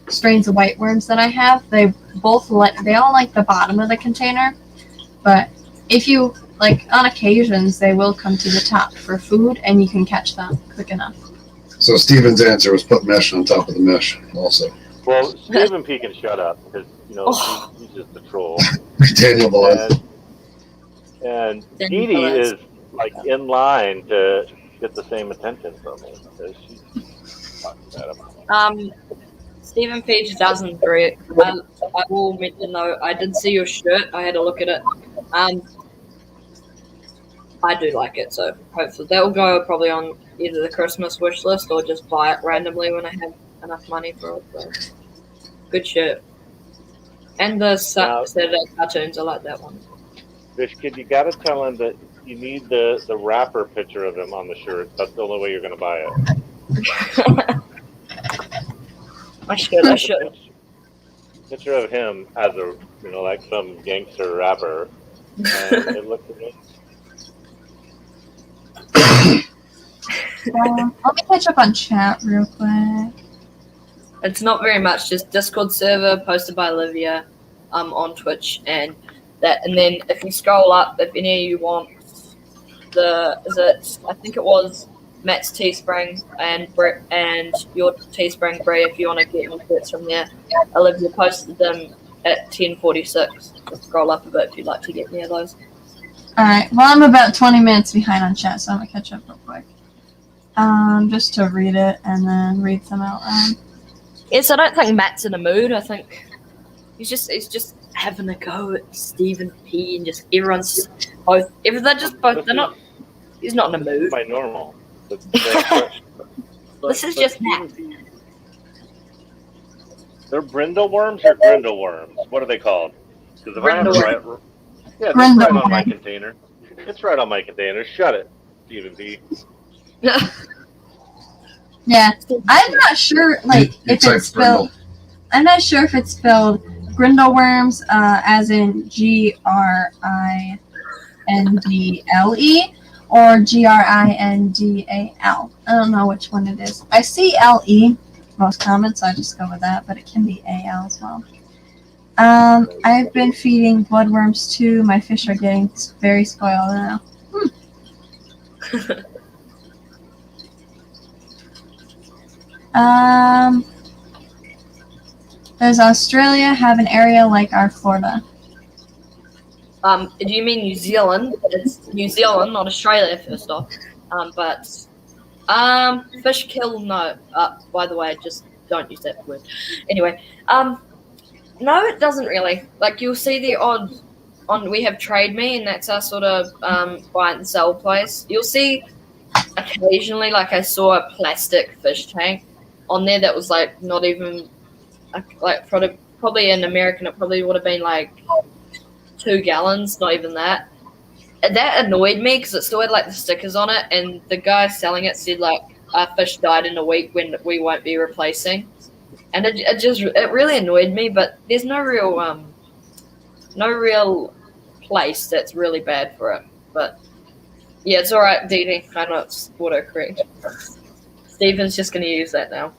strains of white worms that I have, they all like the bottom of the container, but if you like, on occasions they will come to the top for food and you can catch them quick enough. So Steven's answer was put mesh on top of the mesh also. Well, Stephen P can shut up because he's just a troll. Daniel Below. And Dee Dee is like in line to get the same attention from me because she's talking bad about me. Stephen Page 2003. I will mention though, I did see your shirt. I had a look at it. I do like it, so hopefully that will go probably on either the Christmas wish list or just buy it randomly when I have enough money for it. So. Good shirt. And the Saturday cartoons, I like that one. Fish Kid, you gotta tell him that you need the wrapper picture of him on the shirt. That's the only way you're gonna buy it. I should. Picture of him as a, like some gangster rapper. And it looks amazing. Let me catch up on chat real quick. It's not very much, just Discord server posted by Olivia on Twitch and that. And then if you scroll up, if any of you want I think it was Matt's Teespring and your Teespring, Bray, if you want to get any shirts from there. Olivia posted them at 10:46. Just scroll up a bit if you'd like to get any of those. Alright, well, I'm about 20 minutes behind on chat, so I'm gonna catch up real quick. Just to read it and then read some out loud. Yes, I don't think Matt's in a mood. I think he's just having a go at Stephen P. and just everyone's both. They're not. He's not in a mood. My normal. This is just Matt. They're brindle worms or grindle worms? What are they called? Because if I have the right, yeah, it's right on my container. It's right on my container. Shut it, Stephen P. Yeah, I'm not sure, like, if it's spelled. I'm not sure if it's spelled grindleworms, as in Grindle, or Grindal. I don't know which one it is. I see LE most common, so I just go with that, but it can be AL as well. I've been feeding bloodworms too. My fish are getting very spoiled now. Does Australia have an area like our Florida? Do you mean New Zealand? It's New Zealand, not Australia, first off. Fish kill, no. By the way, just don't use that word. Anyway, no, it doesn't really. Like, you'll see the odd we have Trade Me, and that's our sort of buy and sell place. You'll see occasionally, like, I saw a plastic fish tank on there that was like not even like probably in American it probably would have been like 2 gallons, not even that. And that annoyed me because it still had like the stickers on it, and the guy selling it said like our fish died in a week when we won't be replacing, and it really annoyed me. But there's no real place that's really bad for it. But yeah, it's all right, Dee Dee. I know it's autocorrect. Stephen's just going to use that now.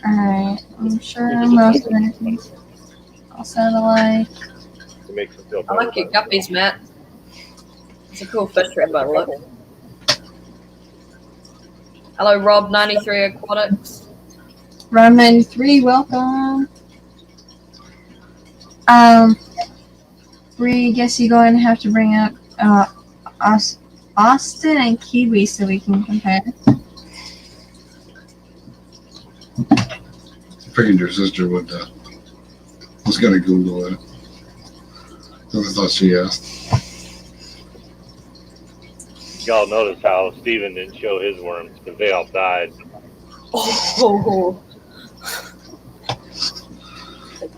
Alright. I'm sure most of everything's all satellite. It makes them feel I like your guppies, Matt. It's a cool fish wrap by the look. Hello, Rob93 Aquatics. Rob93, welcome. Bree, guess you're going to have to bring up Austin and Kiwi so we can compare. I figured your sister would was gonna Google it. I thought she asked. Y'all notice how Steven didn't show his worms because they all died. Oh,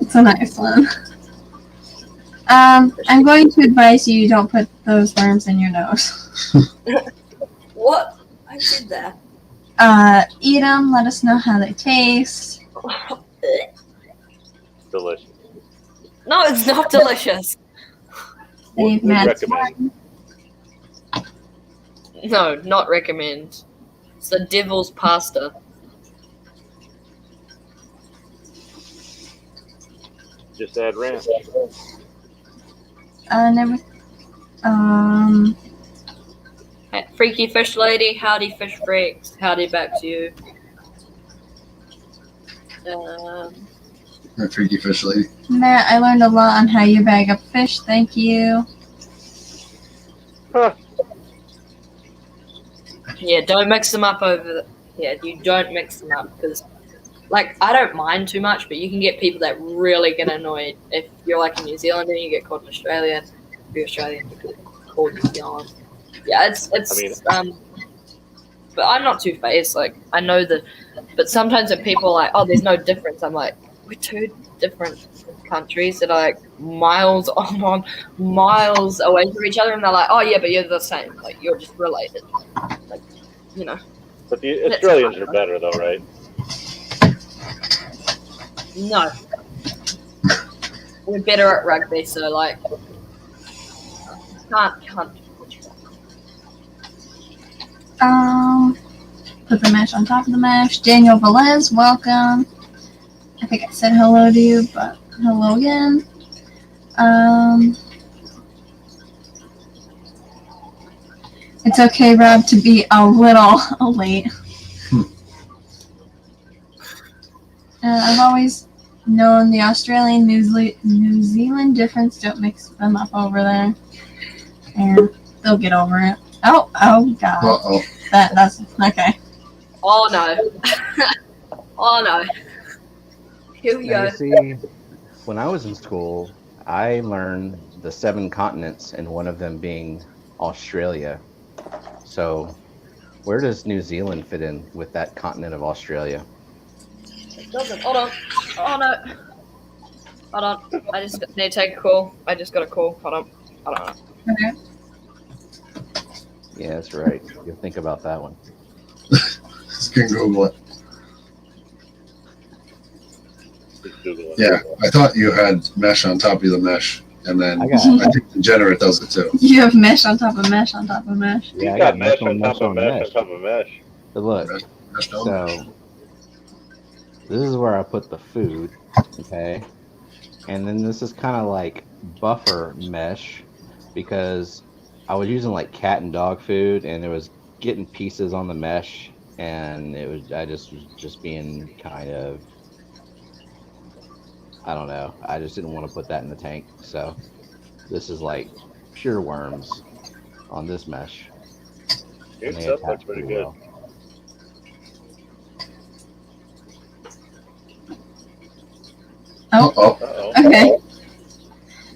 It's a nice one. I'm going to advise you don't put those worms in your nose. what? I did that. Eat them. Let us know how they taste. Delicious. No, it's not delicious. They've Would mad recommend. No, not recommend. It's the devil's pasta. Just add ranch. Never. Hey, Freaky Fish Lady, howdy fish freaks, howdy back to you. My freaky fish lady. Matt, I learned a lot on how you bag up fish. Thank you. Huh. Yeah, don't mix them up you don't mix them up because, like, I don't mind too much, but you can get people that really get annoyed if you're like a New Zealander and you get called an Australian. If you're Australian, you get called New Zealand. Yeah, it's. But I'm not too phased. Like, I know that, but sometimes when people are like, "Oh, there's no difference," I'm like, "We're two different countries that are like miles on miles away from each other," and they're like, "Oh yeah, but you're the same. Like, you're just related." Like, you know. But the Australians are better, though, right? No. We're better at rugby, so like can't. Put the mesh on top of the mesh. Daniel Velez, welcome. I think I said hello to you, but hello again. It's okay, Rob, to be a little late. I've always known the Australian New Zealand difference. Don't mix them up over there, and they'll get over it. Oh God. Uh-oh. That's okay. Oh no. Oh no. Here we Now, go. you see, when I was in school, I learned the 7 continents, and one of them being Australia. So, where does New Zealand fit in with that continent of Australia? It doesn't. Hold on. Oh no. Hold on. I just need to take a call. I just got a call. Hold on. Hold on. Okay. Yeah, that's right. You think about that one. Just can Google it. Just Google it. Yeah, I thought you had mesh on top of the mesh, and then I I got think Degenerate does it too. You have mesh on top of mesh on top of mesh. yeah, I He's got got mesh on top of mesh on top of mesh. But look, Mesh on so mesh. this is where I put the food, okay? And then this is kind of like buffer mesh because I was using like cat and dog food and it was getting pieces on the mesh and I just was being kind of, I don't know. I just didn't want to put that in the tank. So this is like pure worms on this mesh. Your And they stuff attach looks pretty good. well. Oh, Uh-oh. okay.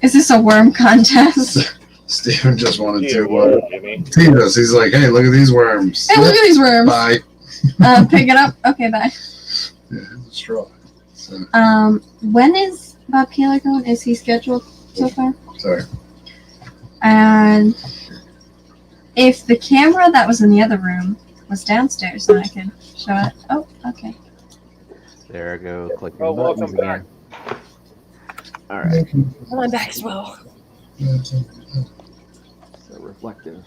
Is this a worm contest? Steven just wanted Dear to word, Jimmy. see this. He's like, hey, look at these worms. Hey, look at these worms. Bye. Pick it up. Okay, bye. Yeah, it's a straw. So, When is Bob Kaler going? Is he scheduled so far? sorry. And if the camera that was in the other room was downstairs, then I could show it. Oh, okay. There I go. Click Oh, the buttons welcome back. again. All right. I'm back as well. So reflective.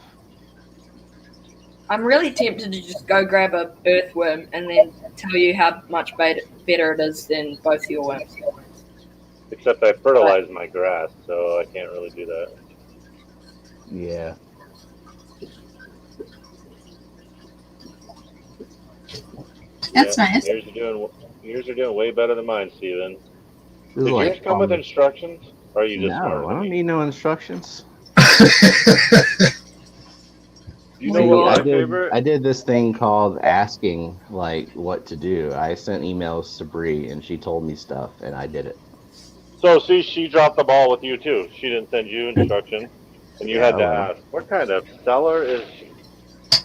I'm really tempted to just go grab a earthworm and then tell you how much better it is than both your worms. Except I fertilized my grass, so I can't really do that. Yeah. That's nice. Yours are doing way better than mine, Steven. This Did is yours come with instructions? Or are you just smarter No, I than don't me? need no instructions. Oh know what my my favorite? I did this thing called asking like what to do. I sent emails to Bree and she told me stuff and I did it. So see, she dropped the ball with you too. She didn't send you instructions, and you Yeah, had to well. ask, "What kind of seller is she?"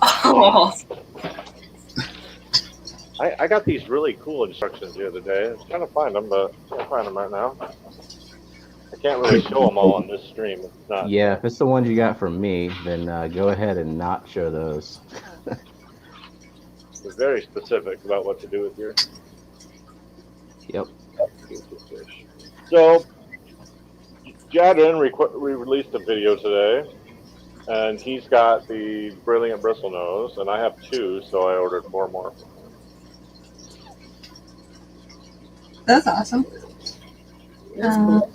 Oh, I got these really cool instructions the other day. I was trying to find them, but I can't find them right now. I can't really show them all on this stream. It's not. Yeah, if it's the ones you got from me, then go ahead and not show those. They're very specific about what to do with your Yep. fish. So, Jadden released a video today, and he's got the brilliant bristlenose, and I have 2, so I ordered 4 more. That's awesome. All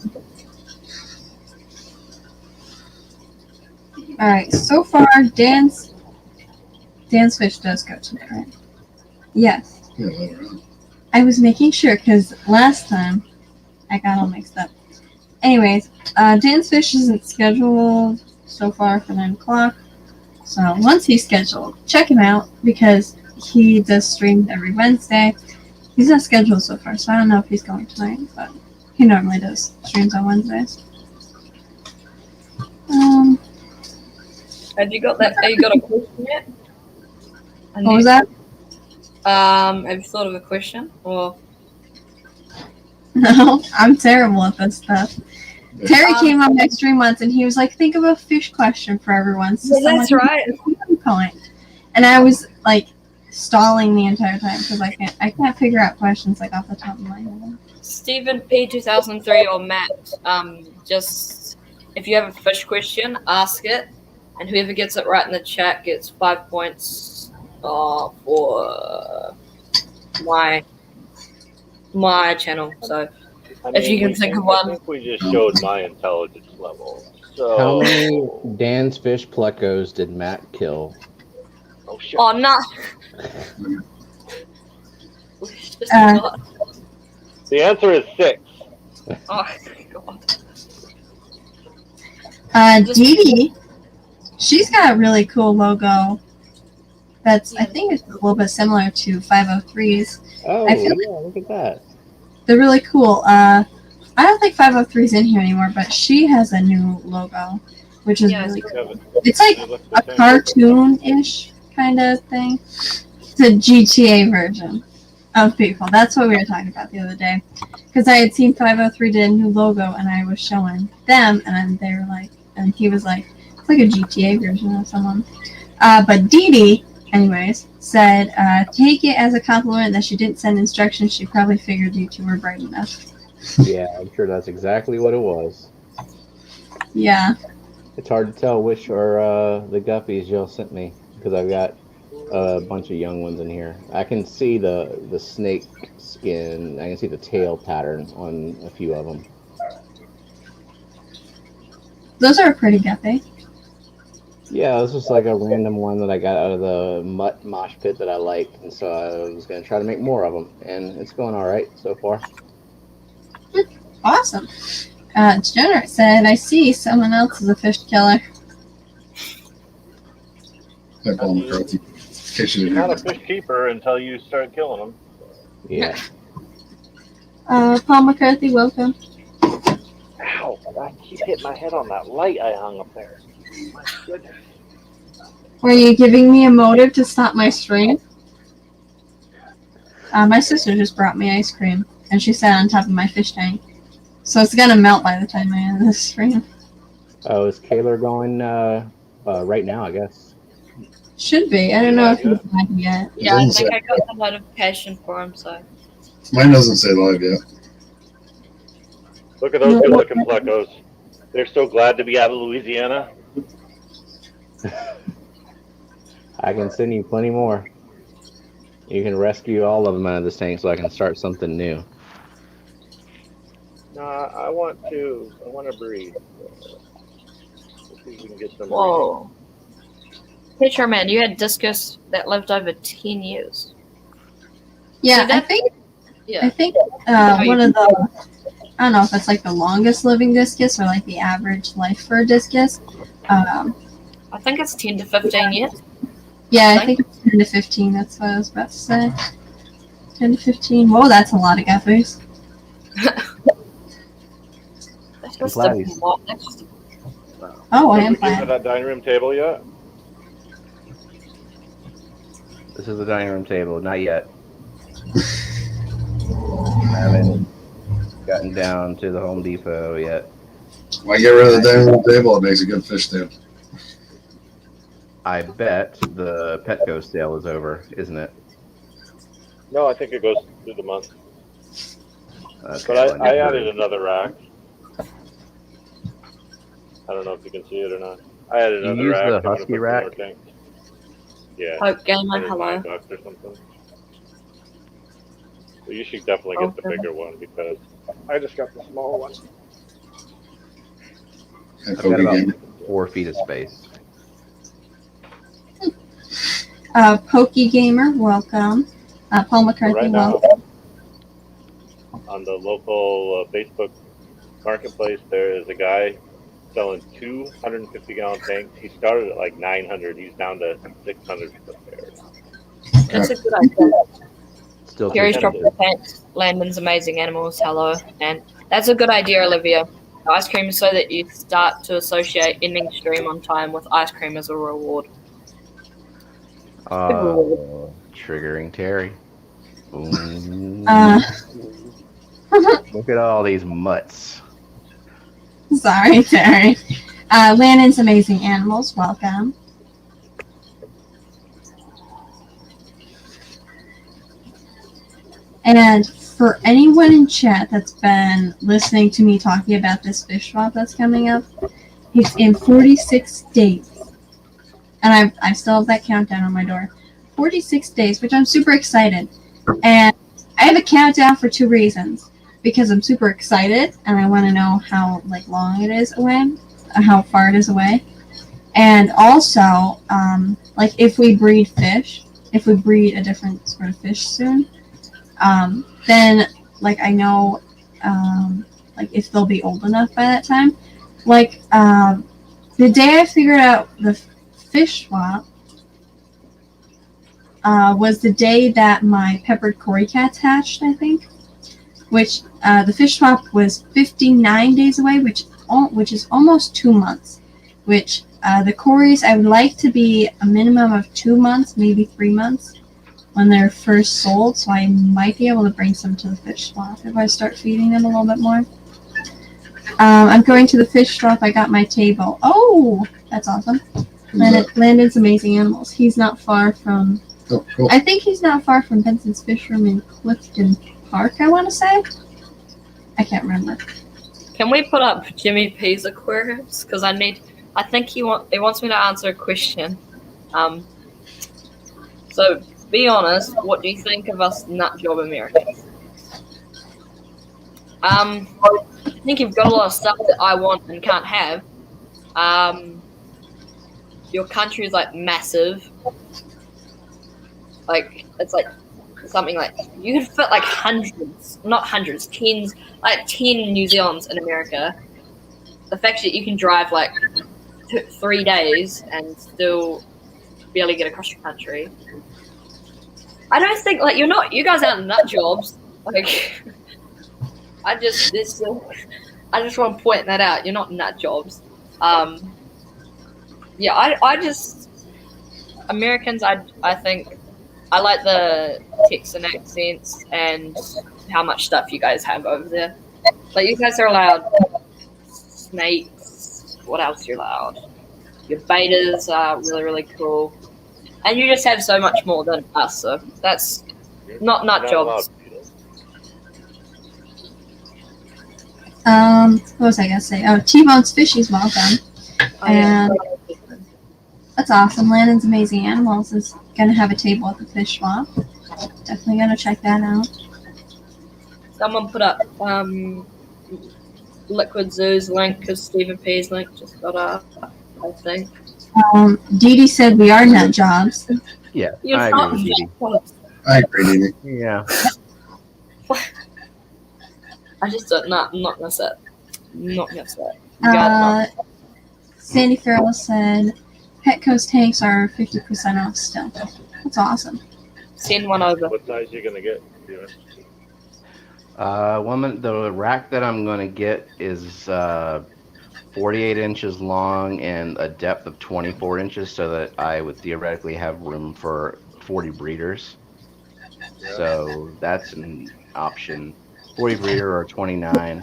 right. So far, Dan's fish does go tonight, right? Yes. Yeah, later on. I was making sure because last time I got all mixed up. Anyways, Dan's fish isn't scheduled so far for 9 o'clock. So once he's scheduled, check him out because he does stream every Wednesday. He's not scheduled so far, so I don't know if he's going tonight, but he normally does streams on Wednesdays. have you got that? Have you got a question yet? What was that? Have you thought of a question? Or No, I'm terrible at this stuff. Terry came on my stream once and he was like, think of a fish question for everyone. So yeah, that's right. Point. And I was like stalling the entire time because I can't figure out questions like off the top of my head. Stephen P 2003 or Matt, just if you have a fish question, ask it, and whoever gets it right in the chat gets 5 points for my channel. So if you can think of one. I think we just showed my intelligence level. So How many Dan's fish plecos did Matt kill? Oh shit! Oh no! The answer is 6. Oh god. Dee Dee, she's got a really cool logo. That's I think it's a little bit similar to 503's. Oh, I feel yeah, look at that. They're really cool. I don't think 503's in here anymore, but she has a new logo, which is really cool. It's like a cartoon-ish kind of thing. It's a GTA version of people. That's what we were talking about the other day. Because I had seen 503 did a new logo, and I was showing them, and they were like, and he was like, it's like a GTA version of someone. But Dee Dee, anyways, said, take it as a compliment that she didn't send instructions. She probably figured you two were bright enough. Yeah, I'm sure that's exactly what it was. Yeah. It's hard to tell which are the guppies y'all sent me because I've got a bunch of young ones in here. I can see the snake skin. I can see the tail pattern on a few of them. Those are pretty guppy. Yeah, this was like a random one that I got out of the mutt mosh pit that I liked, and so I was going to try to make more of them, and it's going all right so far. Awesome. Degenerate said, I see someone else is a fish killer. Hi, Paul McCarthy. In case you You're didn't not hear a fish keeper until you start killing them. Yeah. Paul McCarthy, welcome. Ow! I keep hitting my head on that light I hung up there. My goodness. Were you giving me a motive to stop my stream? My sister just brought me ice cream, and she sat on top of my fish tank. So it's gonna melt by the time I end this stream. Oh, is Kaylor going right now, I guess? Should be. I don't know if he's live yet. Yeah, I think I got the notification for him, so. Mine doesn't say live yet. Look at those good-looking plecos. They're so glad to be out of Louisiana. I can send you plenty more. You can rescue all of them out of this tank so I can start something new. No, I want to breed. Let's see if we can get some. Whoa. Picture man, you had discus that lived over 10 years. Yeah, See, I think Yeah. one of the, I don't know if it's like the longest living discus or like the average life for a discus. I think it's 10 to 15 years. Yeah, I think it's 10 to 15. That's what I was about to say. 10 to 15. Whoa, that's a lot of guppies. That's just Flatties. Oh, I Have am we given glad. that dining room table yet? This is the dining room table. Not yet. I haven't gotten down to the Home Depot yet. Why get rid of the dining room table? It makes a good fish stand. I bet the Petco sale is over, isn't it? No, I think it goes through the month. Okay, But well, I never- added another rack. I don't know if you can see it or not. I added You another use rack. the I'm gonna Husky put some rack? more tanks. Yeah. Hope Gamer, hello. $109 or something. So you should definitely get the Okay. bigger one because I just got the small one. And I've got Kobe about game. 4 feet of space. Pokey Gamer, welcome. Paul McCarthy, Right now, welcome. on the local Facebook marketplace, there is a guy selling 250-gallon tanks. He started at like 900. He's down to 600 for the pair. That's a good idea. Still too Gary's expensive. Tropical Pants, Landon's Amazing Animals, hello. And that's a good idea, Olivia. Ice cream is so that you start to associate ending stream on time with ice cream as a reward. Triggering Terry. Boom. Uh, Look at all these mutts. Sorry, Terry. Landon's Amazing Animals, welcome. And for anyone in chat that's been listening to me talking about this fish swap that's coming up, it's in 46 days. And I still have that countdown on my door. 46 days, which I'm super excited. And I have a countdown for 2 reasons. Because I'm super excited and I want to know how long it is away, how far it is away. And also, if we breed fish, if we breed a different sort of fish soon, then I know if they'll be old enough by that time. The day I figured out the fish swap was the day that my peppered cory cats hatched, I think. Which the fish swap was 59 days away, which is almost 2 months. Which the cories I would like to be a minimum of 2 months, maybe 3 months, when they're first sold. So I might be able to bring some to the fish swap if I start feeding them a little bit more. I'm going to the fish swap. I got my table. Oh, that's awesome. Landon's Amazing Animals. He's not far from. Oh, cool. I think he's not far from Benson's Fish Room in Clifton Park, I want to say. I can't remember. Can we put up Jimmy P's aquariums? Because I think he wants me to answer a question. So be honest, what do you think of us nut job Americans? I think you've got a lot of stuff that I want and can't have. Your country is massive. It's something you could fit hundreds, not hundreds, tens, 10 New Zealands in America. The fact that you can drive 3 days and still barely get across your country. I don't think you guys aren't nut jobs. I just want to point that out. You're not nut jobs. Americans, I think I like the Texan accents and how much stuff you guys have over there. You guys are allowed snakes. What else are you allowed? Your betas are really, really cool. And you just have so much more than us, so that's not nut jobs. What was I gonna say? Oh, T-Bone's Fishies, welcome. And that's awesome. Landon's Amazing Animals is gonna have a table at the fish swap. Definitely gonna check that out. Someone put up Liquid Zoo's link because Stephen P's link just got up, I think. Dee Dee said we are nut jobs. Yeah, You're I not agree with Dee nut jobs. I agree, Dee Dee. Yeah. I just don't. Not gonna set. Not gonna set. Sandy Farrell said, Petco's tanks are 50% off still. That's awesome. Send one over. What size you gonna get, Steven? The rack that I'm gonna get is 48 inches long and a depth of 24 inches, so that I would theoretically have room for 40 breeders. Yeah. So that's an option. 40 breeder or 29.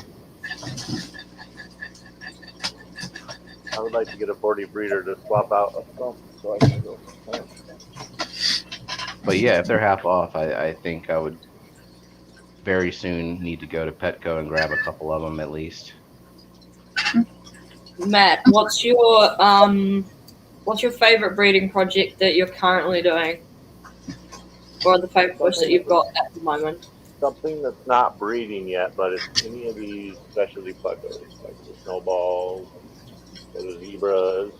I would like to get a 40 breeder to swap out a stump so I can go. But yeah, if they're half off, I think I would very soon need to go to Petco and grab a couple of them at least. Matt, what's your favorite breeding project that you're currently doing? Or the favorite fish that you've got at the moment? Something that's not breeding yet, but it's any of these specialty pluckers, like the snowballs, or the zebras,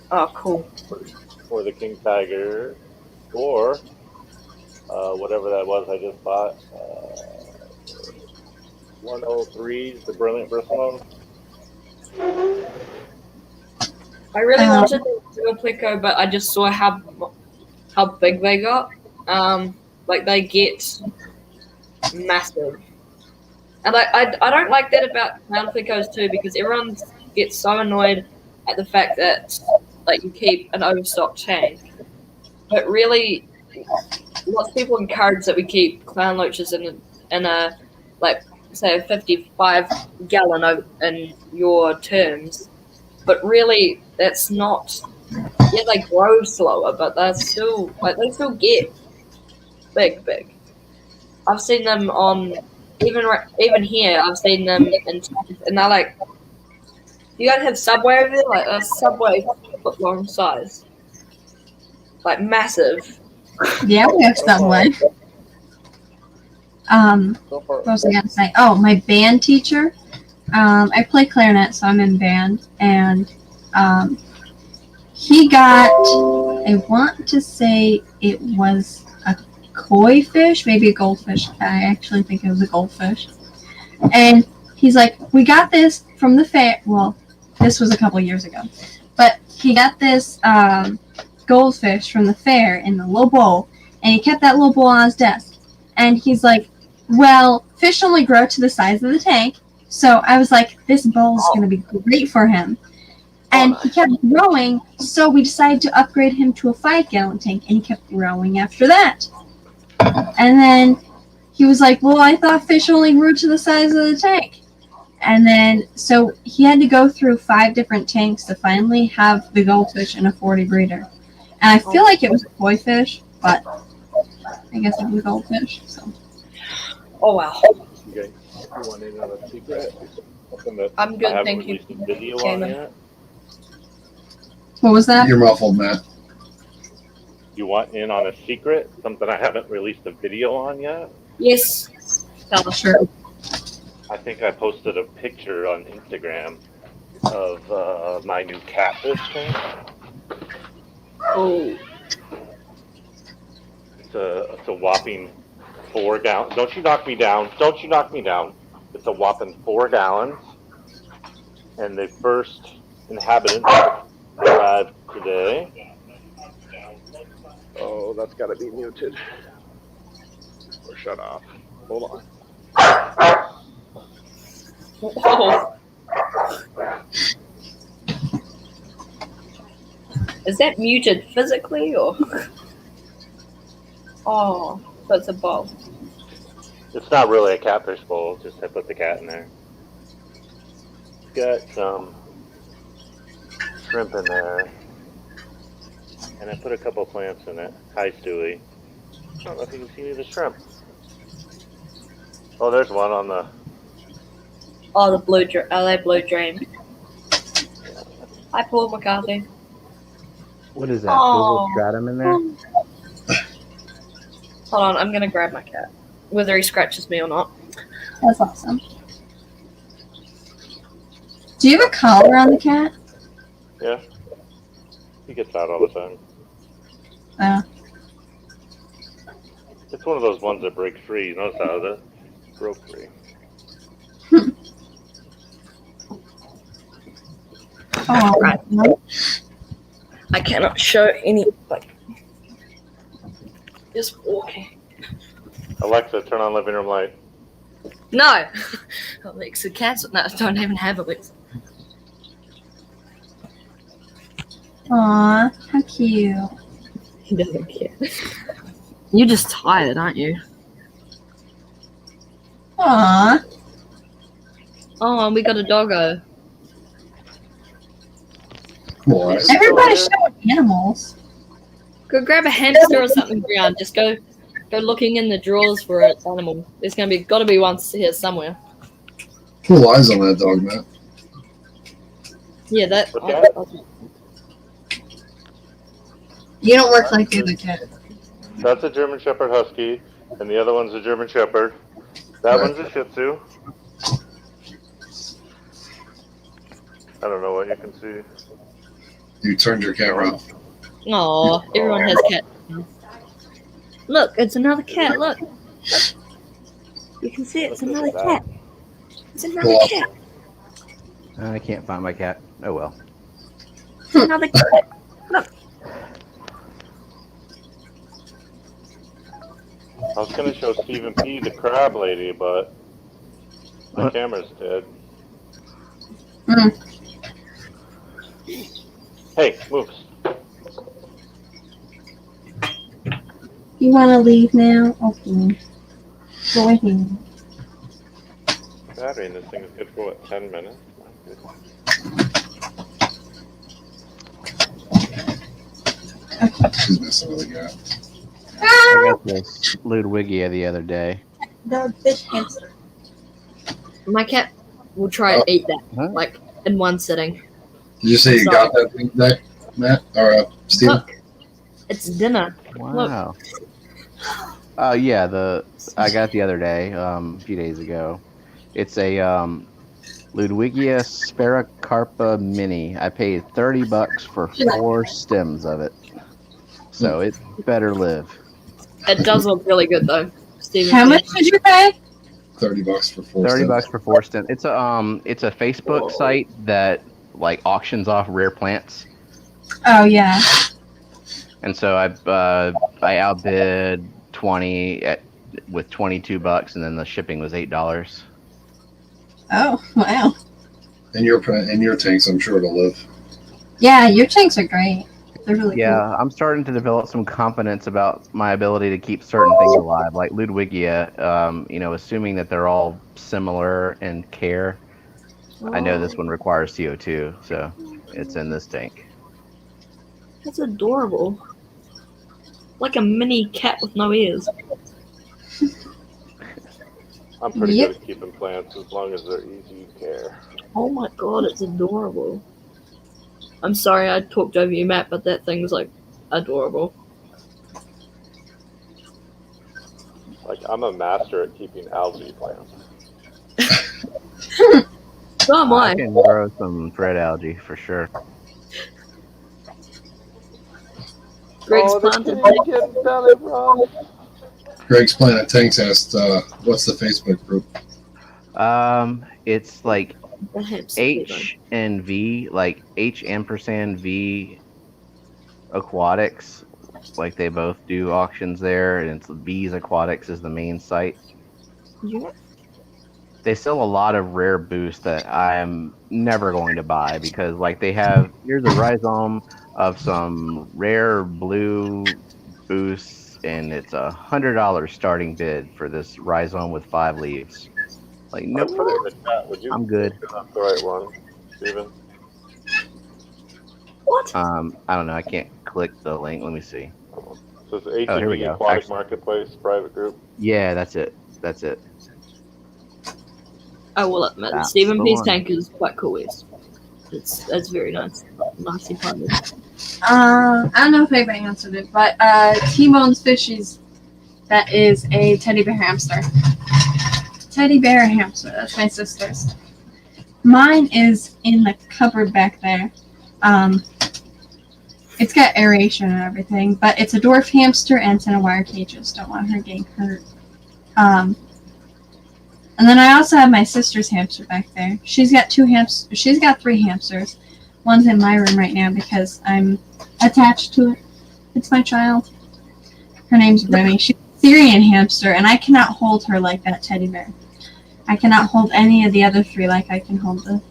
Oh, cool. or the king tiger, or whatever that was I just bought. 103s, the brilliant bristle. I really wanted to do a pleco, but I just saw how big they got. Like they get massive, and I don't like that about clown plecos too, because everyone gets so annoyed at the fact that like you keep an overstocked tank, but really, lots of people encourage that we keep clown loaches in a like say a 55 gallon in your terms, but really that's not. Yeah, they grow slower, but they still get big. I've seen them on even here. I've seen them in tanks, and they're like, you guys have Subway over there, like a Subway foot long size, like massive. Yeah, we have Subway. What was I gonna say? Oh, my band teacher. I play clarinet, so I'm in band, and he got. I want to say it was a koi fish, maybe a goldfish. I actually think it was a goldfish. And he's like, we got this from the fair. Well, this was a couple years ago, but he got this goldfish from the fair in the little bowl, and he kept that little bowl on his desk. And he's like, well, fish only grow to the size of the tank, so I was like, this bowl's going to be great for him. And he kept growing, so we decided to upgrade him to a 5-gallon tank, and he kept growing after that. And then he was like, well, I thought fish only grew to the size of the tank. And then, so he had to go through 5 different tanks to finally have the goldfish in a 40 breeder. And I feel like it was a koi fish, but I guess it was a goldfish. So. Oh wow! Okay. You want in on a secret? Something that I'm good, I haven't thank you. released a video on yet. What was that? You're muffled, Matt. You want in on a secret? Something I haven't released a video on yet? Yes. Tell us. Sure. I think I posted a picture on Instagram of my new catfish tank. Oh. It's a whopping 4 gallons. Don't you knock me down. Don't you knock me down. It's a whopping 4 gallons. And the first inhabitants arrived today. Oh, that's got to be muted. Or shut off. Hold on. Oh. Is that muted physically or? Oh, so it's a bowl. It's not really a catfish bowl, just I put the cat in there. Got some shrimp in there. And I put a couple plants in it. Hi, Stewie. I don't know if you can see any of the shrimp. Oh, there's one on the... Oh, the blue dream. Hi, Paul McCarthy. What is that? Oh. Full stratum in there? Hold on, I'm gonna grab my cat. Whether he scratches me or not. That's awesome. Do you have a collar on the cat? Yeah. He gets out all the time. It's one of those ones that break free. You notice how that broke free. Oh, Right. I cannot show any, like, just walking. Alexa, turn on living room light. No! Alexa, cancel. No, I don't even have Alexa. Aw, how cute. He doesn't care. You're just tired, aren't you? Aw. Oh, and we got a doggo. Boy. Everybody's showing animals. Go grab a hamster or something, Brown. Just go looking in the drawers for an animal. There's gotta be one here somewhere. Cool eyes on that dog, Matt. Yeah, that. Okay. You don't work like the other cat. That's a German Shepherd Husky, and the other one's a German Shepherd. That one's a Shih Tzu. I don't know what you can see. You turned your camera off. Aw, everyone has cats. Look, it's another cat. Look. You can see it's another cat. It's another Cool. cat. I can't find my cat. Oh well. It's another cat. Look. I was gonna show Stephen P. the crab lady, but my What? camera's dead. Mm. Hey, move. You want to leave now? Okay. Go ahead. Battery in this thing is good for what, 10 minutes? She's messing with the cat. I got this Ludwigia the other day. The fish hamster. My cat will try and eat that, Huh? like, in one sitting. Did you say you got that thing there, Matt? Or Steven? Look, it's dinner. Wow. Oh yeah, I got it the other day, a few days ago. It's a Ludwigia sparacarpa mini. I paid $30 for 4 stems of it, so it better live. It does look really good though, Stephen. How much did you pay? $30 for 4 $30 stems. for 4 stems. It's a Facebook site that like auctions off rare plants, Oh yeah. and so I outbid 20 with $22, and then the shipping was $8. Oh wow. In your tanks, I'm sure it'll live. Yeah, your tanks are great. They're really Yeah, I'm starting to develop some confidence about my ability to keep certain things alive, like Ludwigia. Assuming that they're all similar in care, I know this one requires CO2, so it's in this tank. That's adorable. Like a mini cat with no ears. I'm pretty Yep. good at keeping plants as long as they're easy to care. Oh my god, it's adorable. I'm sorry I talked over you, Matt, but that thing's like adorable. Like, I'm a master at keeping algae plants. So am I I. can grow some thread algae for sure. Greg's the planted. kitty getting belly rub. Greg's Planet Tanks asked, what's the Facebook group? It's like The hamster H and V, like H ampersand V Aquatics. Like they both do auctions there, and it's V's Aquatics is the main site. Yeah. They sell a lot of rare boosts that I'm never going to buy because, like, they have here's a rhizome of some rare blue boosts, and it's $100 starting bid for this rhizome with 5 leaves. Like, I nope, put it in the chat. Would you? I'm good. If that's the right one, Steven. What? I don't know. I can't click the link. Let me see. So it's Oh, here we ATV go. Aquatic Actually- Marketplace private group. Yeah, that's it. That's it. I will admit, That's Stephen the P's one. tank is quite cool. It's very nice. Nicely funded. I don't know if anybody answered it, but T-Bone's Fishies, that is a teddy bear hamster. Teddy bear hamster, that's my sister's. Mine is in the cupboard back there. It's got aeration and everything, but it's a dwarf hamster and it's in a wire cage. Just don't want her getting hurt. And then I also have my sister's hamster back there. She's got 3 hamsters. One's in my room right now because I'm attached to it. It's my child. Her name's Remy. She's a Syrian hamster, and I cannot hold her like that teddy bear. I cannot hold any of the other three like I can hold the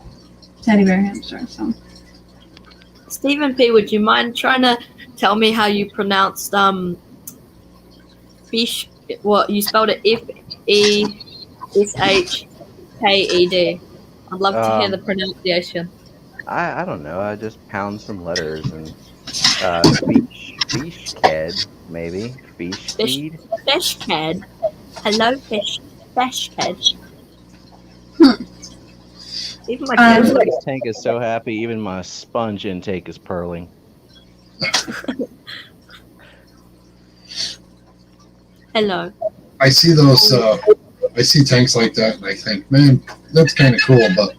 teddy bear hamster. So Stephen P, would you mind trying to tell me how you pronounced fish? What you spelled it Feshked. I'd love to hear the pronunciation. I don't know. I just pound some letters and fish ked maybe fish feed. Feshked. Hello, Feshked. Even my kids like This tank is so happy. Even my sponge intake is purling. hello. I see those. I see tanks like that, and I think, man, that's kind of cool, but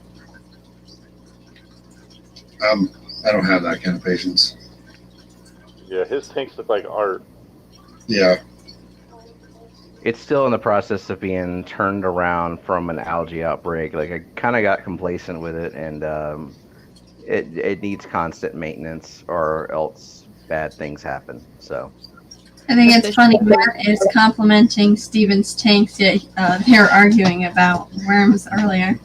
I don't have that kind of patience. Yeah, his tanks look like art. Yeah, It's still in the process of being turned around from an algae outbreak. Like I kind of got complacent with it, and it needs constant maintenance, or else bad things happen. So I think it's funny. Matt is complimenting Steven's tanks, yet they were arguing about worms earlier.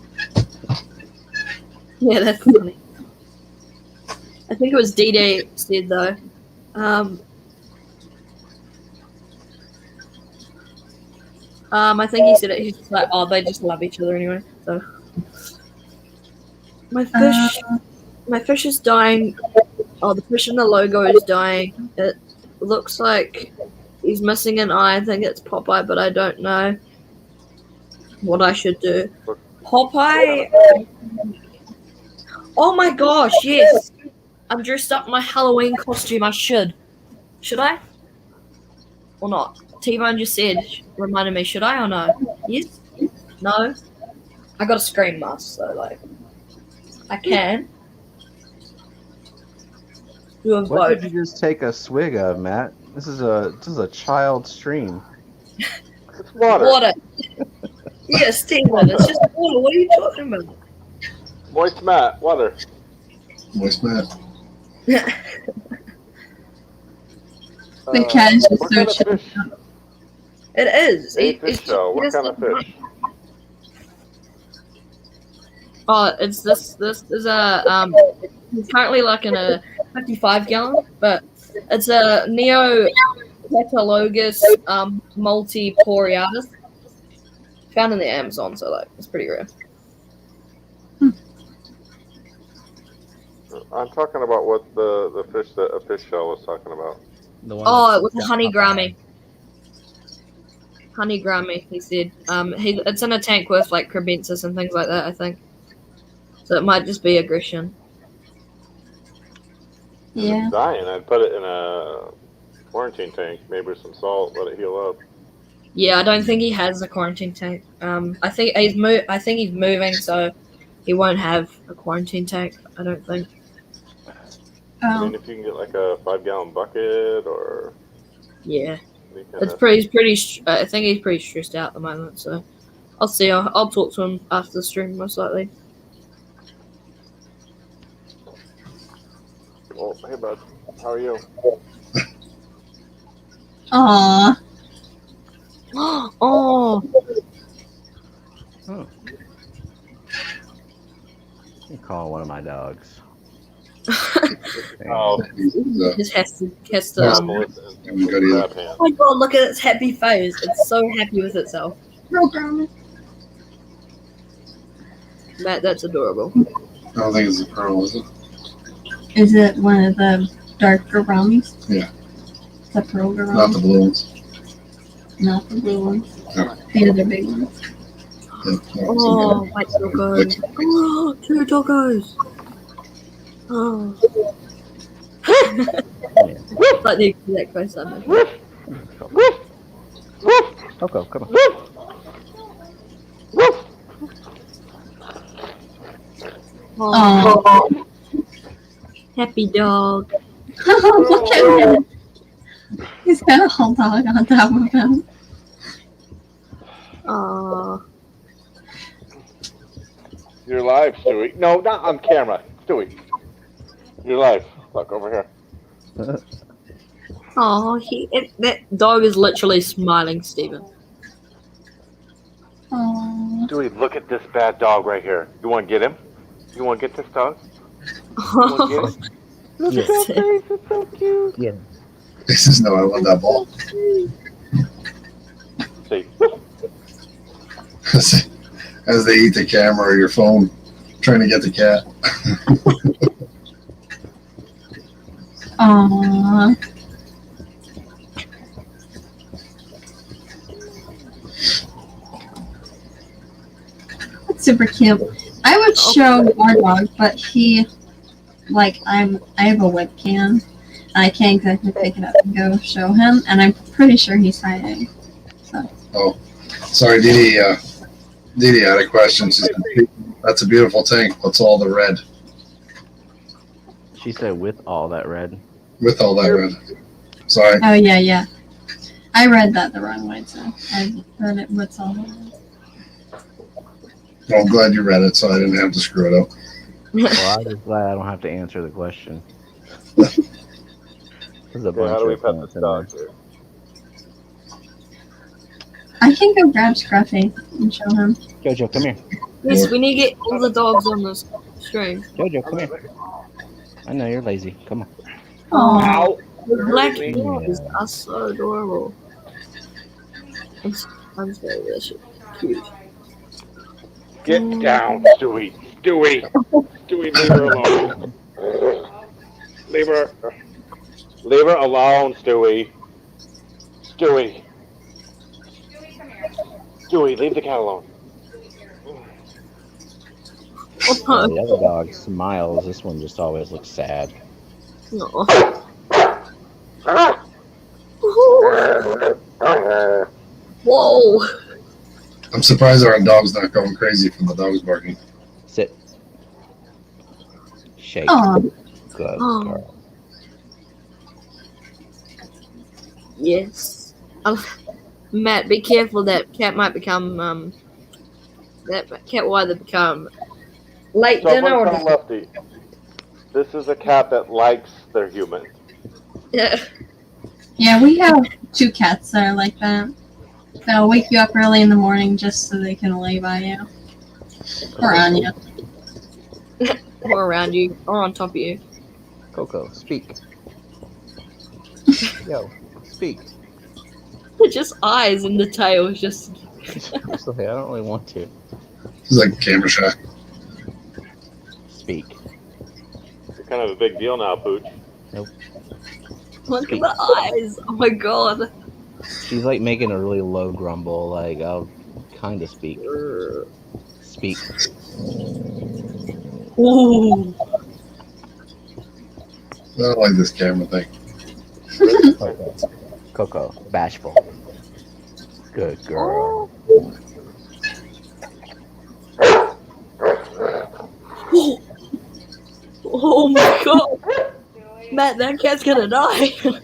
Yeah, that's funny. I think it was D-Day said though. I think he said it. He's just like, oh, they just love each other anyway. So my fish is dying. Oh, the fish in the logo is dying. It looks like he's missing an eye. I think it's Popeye, but I don't know what I should do. Popeye. Oh my gosh, yes. I'm dressed up in my Halloween costume. I should. Should I? Or not? T-Bone just said, reminded me, should I or no? Yes? No? I got a scream mask, so like, I can. Do a what vote. did you just take a swig of, Matt? This is a child stream. It's water. Water. Yes, T-Bone, it's just water. What are you talking about? Moist mat, water. moist Matt. The cat is just What so kind of chill. fish? It is. A fish show. What kind of fish? Oh, it's this is a it's currently like in a 55 gallon, but it's a Neo Catalogus multiporiatus found in the Amazon, so like it's pretty rare. I'm talking about what the fish that a fish shell was talking about. The one Oh, that it was a got honey Popeye. grammy. Honey grammy, he said. It's in a tank with like crebensis and things like that, I think. So it might just be aggression. If Yeah. it's dying, I'd put it in a quarantine tank, maybe with some salt, let it heal up. Yeah, I don't think he has a quarantine tank. I think he's moving, so he won't have a quarantine tank. I don't think. I Oh. mean, if you can get like a 5-gallon bucket or Yeah, any kind it's of, pretty. I think he's pretty stressed out at the moment. So I'll see. I'll talk to him after the stream, most likely. well, hey bud, how are you? Aww. Oh, You call one of my dogs. Oh, just has to. Melissa I'm good and either. grab hand. Oh my god! Look at its happy face. It's so happy with itself. Programming. Matt, that's adorable. I don't think it's a pearl, is it? Is it one of the darker brownies? Yeah. The pearl Not brownie? the blue ones. Not the blue ones. No. The other big ones. Yeah, Oh, white doggos. Oh, 2 doggos. Oh. Like the exact face I made. Coco, come on. Oh. Happy dog. Look at him. He's got a whole dog on top of him. Oh. You're live, Stewie. No, not on camera. Stewie. You're live. Look, over here. Oh, that dog is literally smiling, Stephen. Aww. Stewie, look at this bad dog right here. You want to get him? You want to get this dog? You want to get him? Look at that face. It's so cute. Yeah. He says, no, I want that ball. See, As they eat the camera or your phone, trying to get the cat. Aww. That's super cute. I would show our dog, but he, like, I have a webcam. And I can't exactly pick it up and go show him, and I'm pretty sure he's hiding. Oh, sorry, Didi. Didi had a question. She said, that's a beautiful tank. What's all the red? She said with all that red. With all that red. Sorry. Oh, yeah. I read that the wrong way, so I heard it. What's all that? Well, I'm glad you read it, so I didn't have to screw it up. Well, I'm just glad I don't have to answer the question. There's a okay, how bunch do we of pet this plants in dog there. here? I can go grab Scruffy and show him. Jojo, come here. Yes, we need to get all the dogs on this stream. Jojo, come here. I know you're lazy. Come on. Aww. The black Yeah. dogs are so adorable. I'm sorry, that's cute. Get down, Stewie. Stewie, leave her alone. Leave her alone, Stewie. Stewie, leave the cat alone. Oh, the other dog smiles. This one just always looks sad. No. Whoa! I'm surprised our dog's not going crazy from the dog's barking. Sit. Shake. Aw. Good Oh. girl. Yes. Matt, be careful. That cat might become That cat will either become late dinner Someone or tell Lefty. This is a cat that likes their humans. yeah. Yeah, we have 2 cats that are like that. They'll wake you up early in the morning just so they can lay by you. Or on you. Or around you, or on top of you. Coco, speak. Yo, speak. Just eyes and the tail is just. It's okay, I don't really want to. It's like camera shy. Speak. You're kind of a big deal now, Pooch. Look at the eyes. Oh my god. She's like making a really low grumble, like I'll kind of speak. Speak. Ooh. I don't like this camera thing. Coco, bashful. Good girl. Oh my god. Matt, that cat's gonna die. You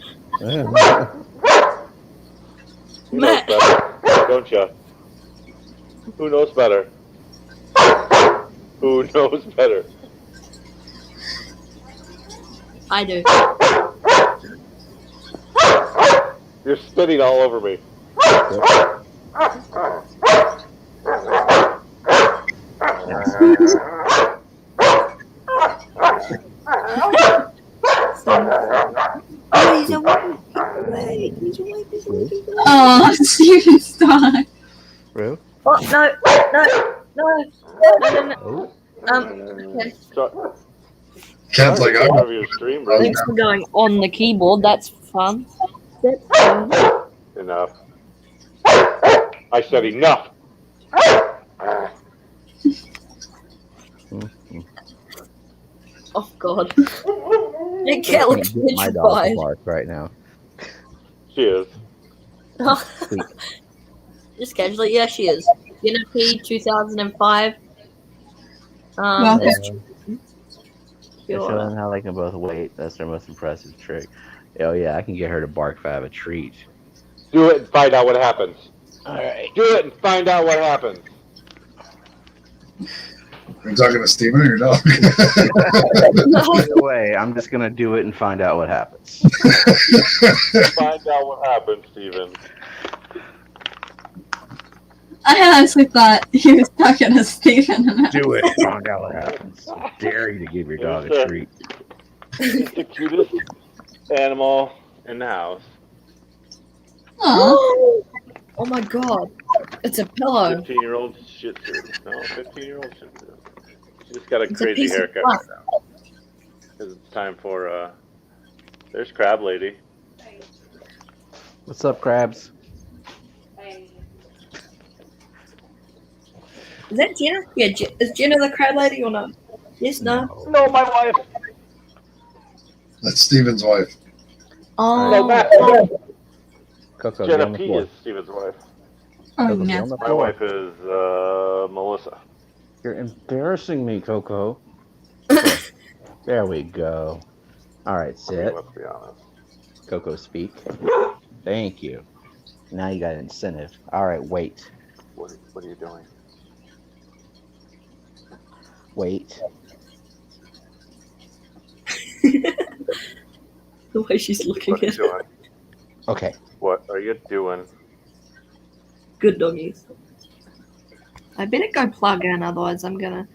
know Matt. better, don't you? Who knows better? Who knows better? I do. You're spitting all over me. He's awake. He's awake. He's awake. Oh, Steven's dog. Rue? Oh, no. Oh. Okay. So, Cat's like, out I'm of your stream, bro. Thanks for going on the keyboard. That's fun. That's fun. Enough. I said enough. Oh god. That cat looks Get my dog to petrified. bark right now. She is. Just casually, yeah, she is. UNP 2005. Well, it's They're showing how they can both wait. That's their most impressive trick. Oh yeah, I can get her to bark if I have a treat. Do it and find out what happens. Alright. Do it and find out what happens. Are you talking to Steven or your dog? Either way, I'm just gonna do it and find out what happens. Find out what happened, Steven. I honestly thought he was talking to Steven. Do it. Find out what happens. I dare you to give your dog a treat. It's the cutest animal in the house. Aw. Oh my god. It's a pillow. 15-year-old Shih Tzu. No, 15-year-old Shih Tzu. She just got a It's a crazy piece of haircut fluff. right now. 'Cause it's time for, there's Crab Lady. What's up, Crabs? Is that Jenna? Yeah, is Jenna the crab lady or not? Yes, no? No, my wife. That's Steven's wife. Oh, No, Matt. Coco, get Jenna on the P floor. is Steven's wife. Oh, Coco, get yeah. on the My floor. wife is, Melissa. You're embarrassing me, Coco. There we go. All right, I sit. mean, let's be honest. Coco, speak. Thank you. Now you got incentive. All right, wait. What are you doing? Wait. the way she's looking What are you at it. doing? Okay. What are you doing? Good doggies. I better go plug in, otherwise I might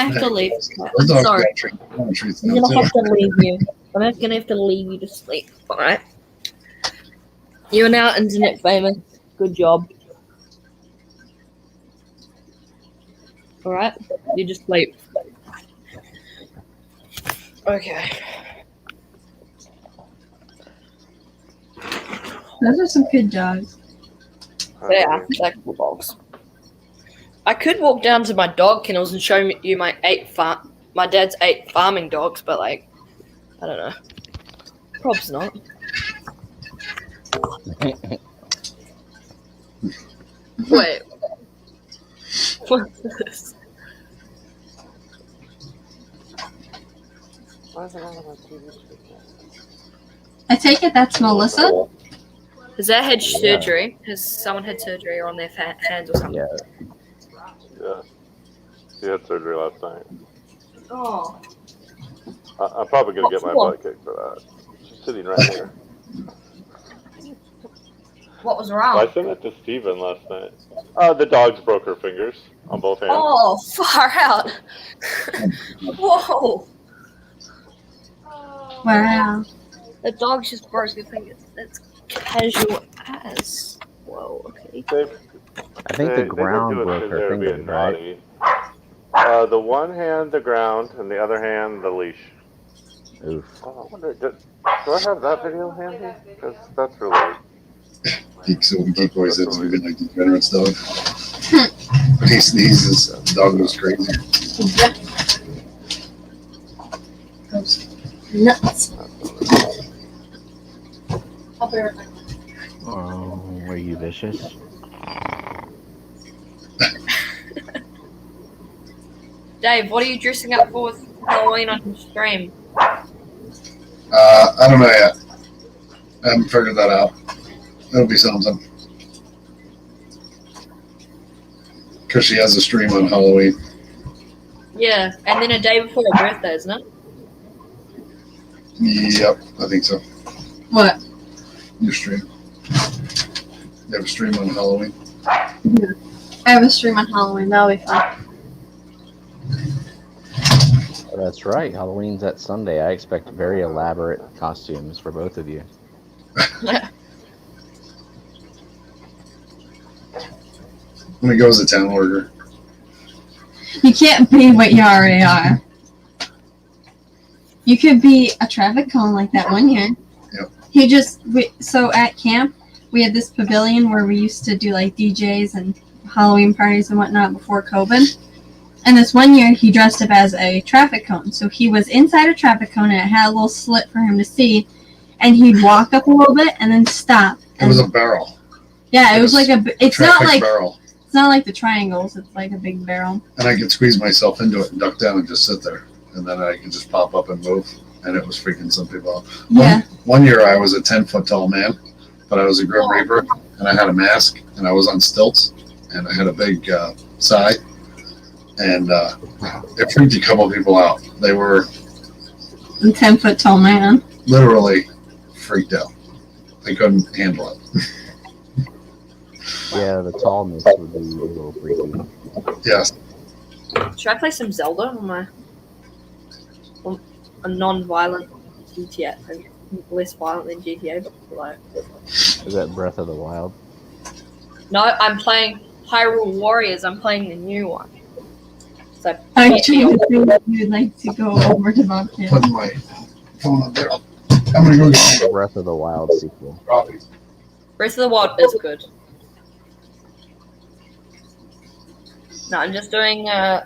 have to leave. Those I'm dogs sorry. got treats I'm now, gonna too. have to leave you. I'm gonna have to leave you to sleep. Alright? You are now internet famous. Good job. Alright? You just sleep. Okay. Those are some good dogs. Yeah, they're cool dogs. I could walk down to my dog kennels and show you my dad's 8 farming dogs, but like, I don't know. Prob's not. Wait. What's this? Why is it on my TV screen? I take it that's Melissa? Has that had Yeah. surgery? Has someone had surgery or on their hands or something? Yeah. Yeah. She had surgery last night. Oh. I'm probably going to get my What? butt kicked for that. She's sitting right here. What was Well, wrong? I sent it to Steven last night. The dogs broke her fingers on both hands. Oh, far out. Whoa. Wow. The dog just broke her fingers. That's casual as. Whoa, okay. I think the ground broke her fingers, right? The one hand, the ground, and the other hand, the leash. Oof. Oh, I wonder, do I have that video handy? Because that's really... Geek Boy said something like the veteran's dog. When he sneezes, the dog goes crazy. Goes nuts. I'll be right back. Oh, were you vicious? Dave, what are you dressing up for with Halloween on your stream? I don't know yet. I haven't figured that out. It'll be something. Because she has a stream on Halloween. Yeah, and then a day before her birthday, isn't it? Yep, I think so. What? Your stream. You have a stream on Halloween? I have a stream on Halloween. That'll be fun. Oh, that's right. Halloween's that Sunday. I expect very elaborate costumes for both of you. I'm gonna go as a town worker. You can't be what you already are. You could be a traffic cone like that one year. Yep. So at camp, we had this pavilion where we used to do like DJs and Halloween parties and whatnot before COVID. And this one year, he dressed up as a traffic cone. So he was inside a traffic cone and it had a little slit for him to see. And he'd walk up a little bit and then stop. It was a barrel. Yeah, it was like it's not Traffic like barrel. it's not like the triangles. It's like a big barrel. And I could squeeze myself into it and duck down and just sit there. And then I could just pop up and move. And it was freaking some people out. Yeah. One year I was a 10-foot tall man, but I was a Grim Reaper and I had a mask and I was on stilts and I had a big sigh. and it freaked a couple of people out. They were A 10-foot tall man. literally freaked out. They couldn't handle it. Yeah, the tallness would be a little freaky. Yes. Should I play some Zelda on a non-violent GTA? Less violent than GTA, but like. Is that Breath of the Wild? No, I'm playing Hyrule Warriors. I'm playing the new one. So I actually think you'd like to go over to Montana. Putting my phone up there. I'm gonna go get The Breath of the Wild sequel. coffee. Breath of the Wild is good. No, I'm just doing So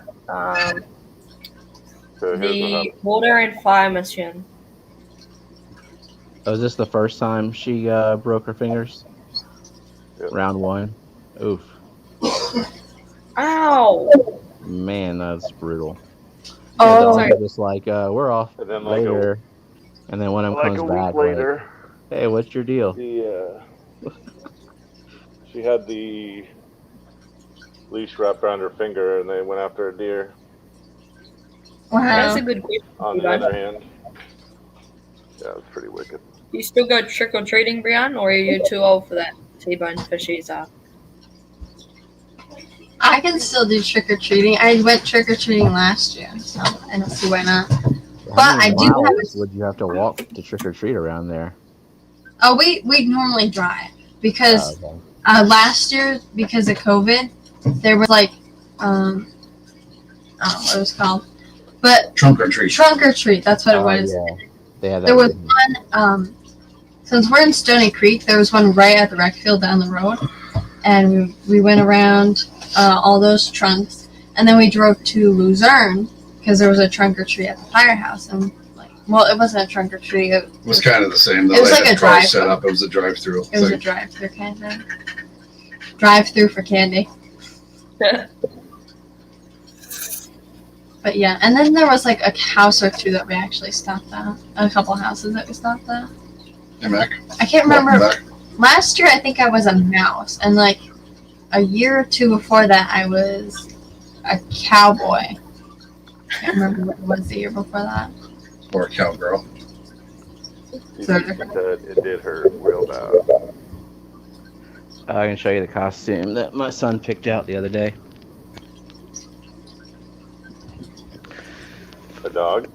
here's the water and fire mission. Oh, is this the first time she broke her fingers? Yep. Round 1. Oof. Ow! Man, that's brutal. Oh, They're just like, we're off And then like later. And then one of them like comes a back week later, like, hey, what's your deal? she had the leash wrapped around her finger, and they went after a deer. wow. That's a good question. On the other hand, yeah, it was pretty wicked. Do you still go trick or treating, Brian, or are you too old for that? T-bone fishies are. I can still do trick or treating. I went trick or treating last year, so I don't see why not. How many I do have miles would you have to walk to trick or treat around there? Oh, we normally drive because Okay. last year, because of COVID, there was like I don't know what it was called, but Trunk or treat. trunk or treat. That's what it was. Yeah. They had that There was one. Since we're in Stony Creek, there was one right at the rec field down the road, and we went around all those trunks, and then we drove to Luzerne because there was a trunk or treat at the firehouse, and like, well, it wasn't a trunk or treat. It It was kind of the same. Though. It was They like had a cars drive. set up. It was a drive-through. was a thing. drive-through kind of thing. Drive-through for candy. But yeah, and then there was like a house or two that we actually stopped at. A couple houses that we stopped at. Hey, Mac. I can't remember. Welcome back. Last year, I think I was a mouse, and like a year or two before that, I was a cowboy. Can't remember what it was the year before that. Or a cowgirl. She said it did hurt real bad. I can show you the costume that my son picked out the other day. A dog.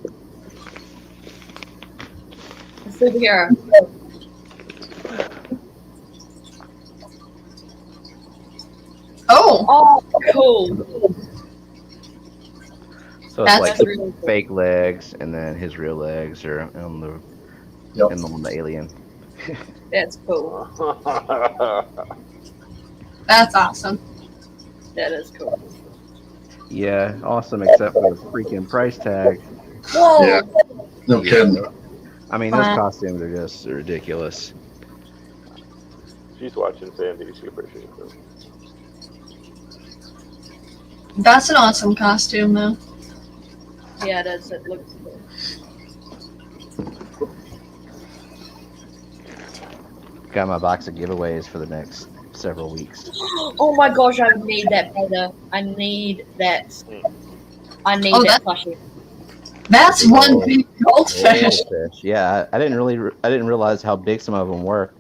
Superhero. Oh, Oh, cool. So it's That's like really cool. fake legs, and then his real legs are on the Yep. on the alien. That's cool. that's awesome. That is cool. Yeah, awesome, except for the freaking price tag. Whoa! Yeah. No kidding. I mean, those Wow. costumes are just ridiculous. She's watching Sandy. She appreciates it. That's an awesome costume, though. Yeah, it is. It looks cool. Got my box of giveaways for the next several weeks. Oh my gosh, I need that beta. I need that. I need Oh, that plushie. That's one Oh. big goldfish. Goldfish. Yeah, I didn't realize how big some of them were.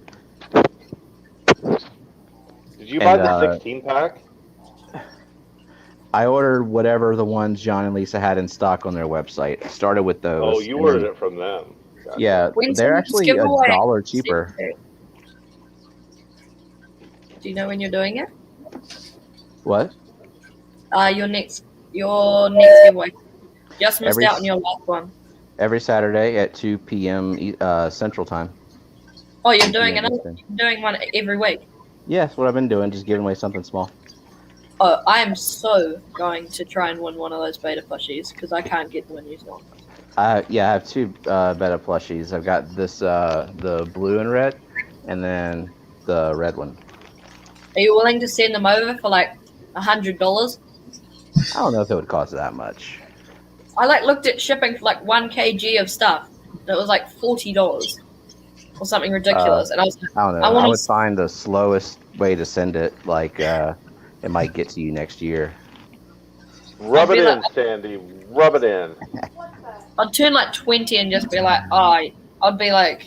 Did you buy And, the 16 pack? I ordered whatever the ones John and Lisa had in stock on their website. Started with those. Oh, you and ordered then- it from them. Gotcha. Yeah, When's they're the next actually giveaway? $1 cheaper. Do you know when you're doing it? What? Your next giveaway. Just missed Every- out on your last one. Every Saturday at 2 p.m. Central Time. Oh, you're doing Yeah, another. this thing. You're doing one every week. Yeah, that's what I've been doing, just giving away something small. Oh, I am so going to try and win one of those beta plushies because I can't get the one you want. I have two beta plushies. I've got this the blue and red, and then the red one. Are you willing to send them over for like $100? I don't know if it would cost that much. I looked at shipping for like 1 kg of stuff. And it was like $40 or something ridiculous, and I was like, I don't know. I wanna I would s- find the slowest way to send it. Like it might get to you next year. Rub I'd it be in, like- Sandy. Rub it in. I'd turn like 20 and just be like, oh, I'd be like,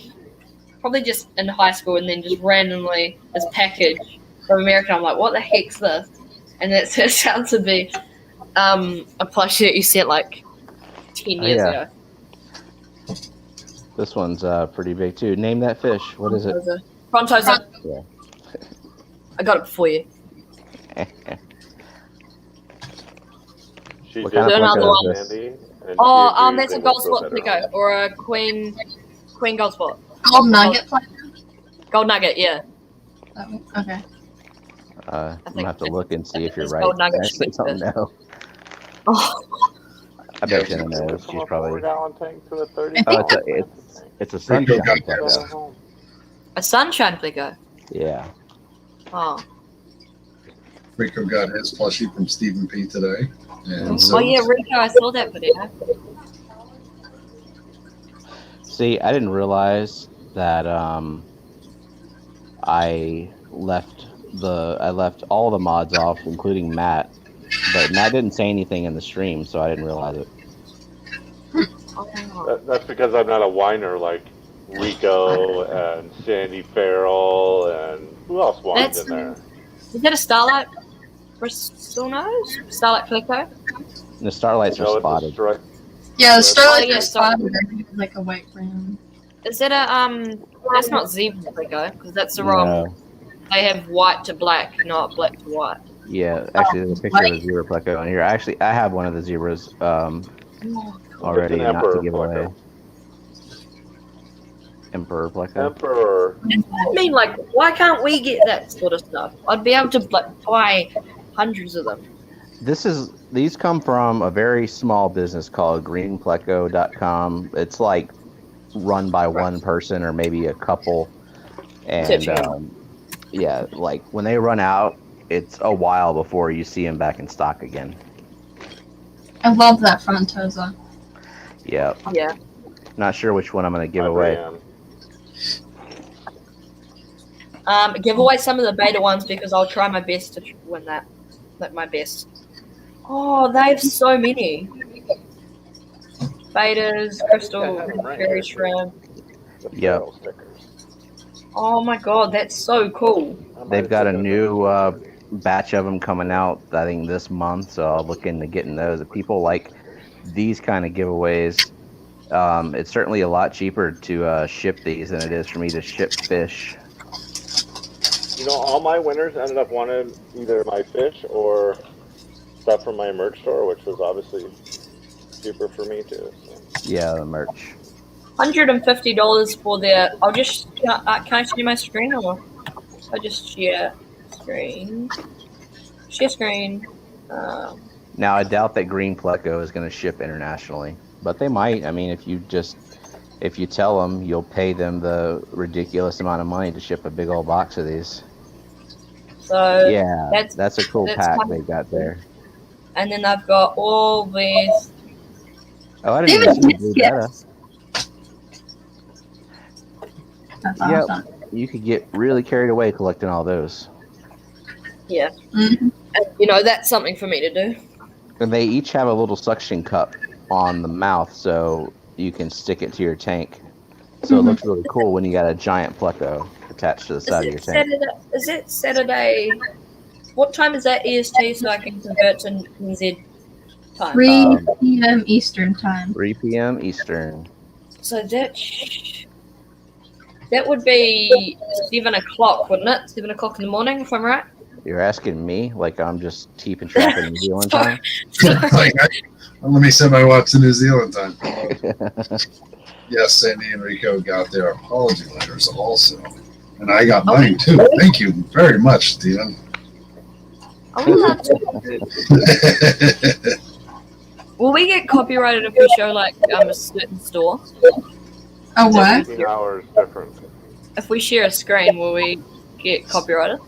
probably just in high school and then just randomly this package from America. I'm like, what the heck's this? And it turns out to be a plushie that you sent like 10 years yeah. ago. This one's pretty big too. Name that fish. What is it? Frontosa. Yeah. I got it before you. She What did kind of look pleco at is this? Sandy, and Oh, she agrees that's they a would gold go spot better pleco on. or a queen gold spot. Gold nugget flavor? Gold nugget, yeah. Okay. I'm gonna have to look and see if you're it's right. gold nugget I actually should be don't know. Oh, I bet Yeah, Jenna knows. From She's a probably. 4-gallon tank to a 30 Oh, It's a Rico sunshine got pleco. this. a sunshine pleco. Yeah. Oh. Rico got his plushie from Stephen P today. And Mhm. so Oh yeah, Rico, I saw that video. See, I didn't realize that I left all the mods off, including Matt. But Matt didn't say anything in the stream, so I didn't realize it. Oh. That's because I'm not a whiner like Rico and Sandy Farrell and who else whines in there? Is that a Starlight Bristlenose? Starlight pleco? The starlights No, are it's a spotted. stripe. Yeah, the Starlight Oh, yeah, is sorry. spotted. Like a white brown. Is that a that's not zebra pleco, because that's the wrong. No. They have white to black, not black to white. Yeah, actually, there's a picture of a zebra pleco on here. Actually, I have one of the zebras already, It's an not to emperor give away. pleco. Emperor pleco. Emperor. I mean, like, why can't we get that sort of stuff? I'd be able to buy hundreds of them. These come from a very small business called greenpleco.com. It's like run by one person or maybe a couple, and yeah, like when they run out, it's a while before you see them back in stock again. I love that Frontosa. Yeah, Yeah. not sure which one I'm going to give My away. brand. Give away some of the beta ones because I'll try my best to win that. Like my best. Oh, they have so many. Betas, crystal, fairy shrimp. The Yep. Farrell stickers. Oh my god, that's so cool. I might They've got a take new batch of them coming out, I think, this month, so I'll look into getting those. If people like these kind of giveaways, it's certainly a lot cheaper to ship these than it is for me to ship fish. You know, all my winners ended up wanting either my fish or stuff from my merch store, which was obviously cheaper for me too. So. Yeah, the merch. $150 for their. I'll just can I share my screen or I just share screen. Share screen. Now, I doubt that Green Pleco is going to ship internationally, but they might. I mean, if you tell them, you'll pay them the ridiculous amount of money to ship a big old box of these. So Yeah, that's a cool that's pack kind they of got there. And then I've got all these. Oh, I didn't even see Blue Betta. That's Yep. awesome. You could get really carried away collecting all those. Yeah. Mhm. And, you know, that's something for me to do. And they each have a little suction cup on the mouth, so you can stick it to your tank. So it looks really cool when you got a giant pleco attached to the side of your tank. Is it Saturday? What time is that EST so I can convert to NZ time? 3 p.m. Eastern time. 3 p.m. Eastern. So that would be 7 o'clock, wouldn't it? 7 o'clock in the morning, if I'm right. You're asking me like I'm just keeping track of New Zealand time? Like, let me set my watch to New Zealand time. Yes, Sandy and Rico got their apology letters also. And I got mine too. Thank you very much, Stephen. Are we allowed to? Will we get copyrighted if we show like a certain store? Oh, what? 18 hours different. If we share a screen, will we get copyrighted?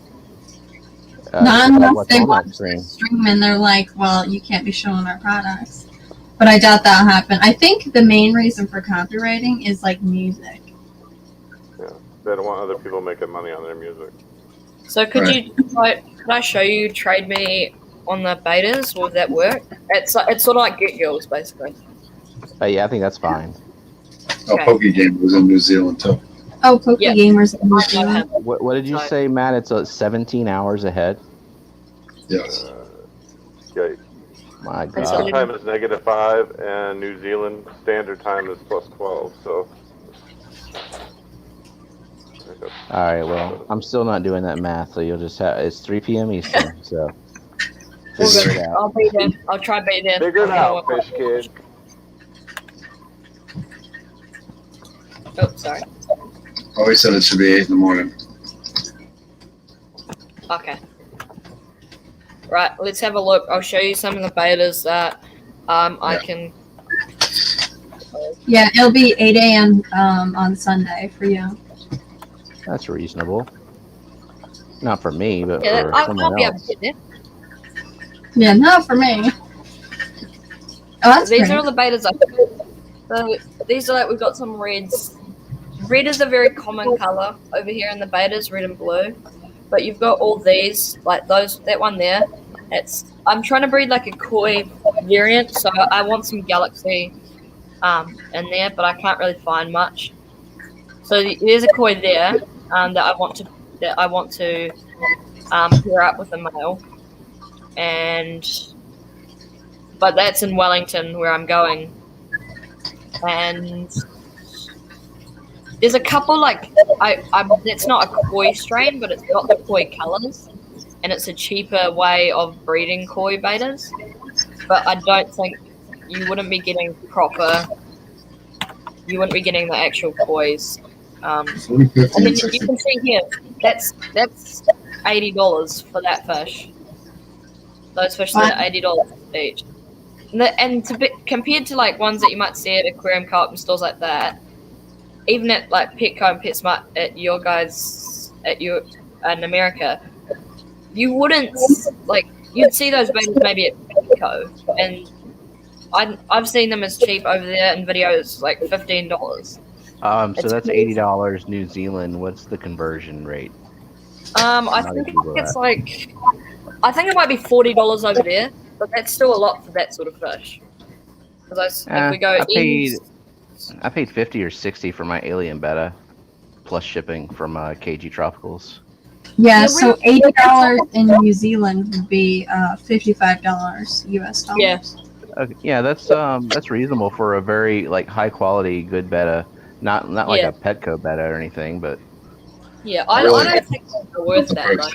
Not unless what's they on watch that the screen? stream and they're like, well, you can't be showing our products. But I doubt that'll happen. I think the main reason for copywriting is like music. Yeah, they don't want other people making money on their music. So could I show you Trade Me on the betas? Will that work? It's sort of like Get Girls, basically. Yeah, I think that's fine. Oh, Okay. Poke Game was in New Zealand too. Oh, Poke Yeah. Gamers in New I know Zealand. him. What did you Sorry. say, Matt? It's 17 hours ahead. Yes. Okay. My That's Eastern God. time is -5, and New Zealand Standard Time is +12. So. All right. Well, I'm still not doing that math, so you'll just have it's 3 p.m. Eastern. So We'll figure go. it out. I'll be there. I'll try to be there. Figure it I'll out, get fish kid. Oh, sorry. Always said it should be 8 in the morning. Okay. Right, let's have a look. I'll show you some of the betas that I can. Yeah, it'll be 8 a.m. On Sunday for you. That's reasonable. Not for me, but Yeah, for I'll someone be able else. to get there. Yeah, not for me. Oh, that's These great. are all the betas I. So these are like we've got some reds. Red is a very common color over here in the betas, red and blue. But you've got all these, like that one there. I'm trying to breed like a koi variant, so I want some galaxy in there, but I can't really find much. So there's a koi there that I want to pair up with a male, but that's in Wellington where I'm going, and there's a couple like it's not a koi strain, but it's got the koi colors, and it's a cheaper way of breeding koi betas. But I don't think you wouldn't be getting You wouldn't be getting the actual kois. And 50 then and you 60. can see here that's $80 for that fish. Those fish are $80 each. And compared to like ones that you might see at aquarium co-op and stores like that, even at like Petco and PetSmart at in America, you wouldn't you'd see those betas maybe at Petco, and I've seen them as cheap over there in videos like $15. So It's that's crazy. $80 New Zealand. What's the conversion rate? I Not think Google it's that. like it might be $40 over there, but that's still a lot for that sort of fish. Because if we go I paid 50 or 60 for my alien beta, plus shipping from KG Tropicals. Yeah, Yeah, so $80 in New Zealand would be $55 US dollars. Yeah. Okay, yeah, that's reasonable for a very like high quality good beta, not like Yeah. a Petco beta or anything, but Yeah, I Really? don't think they're worth The that price.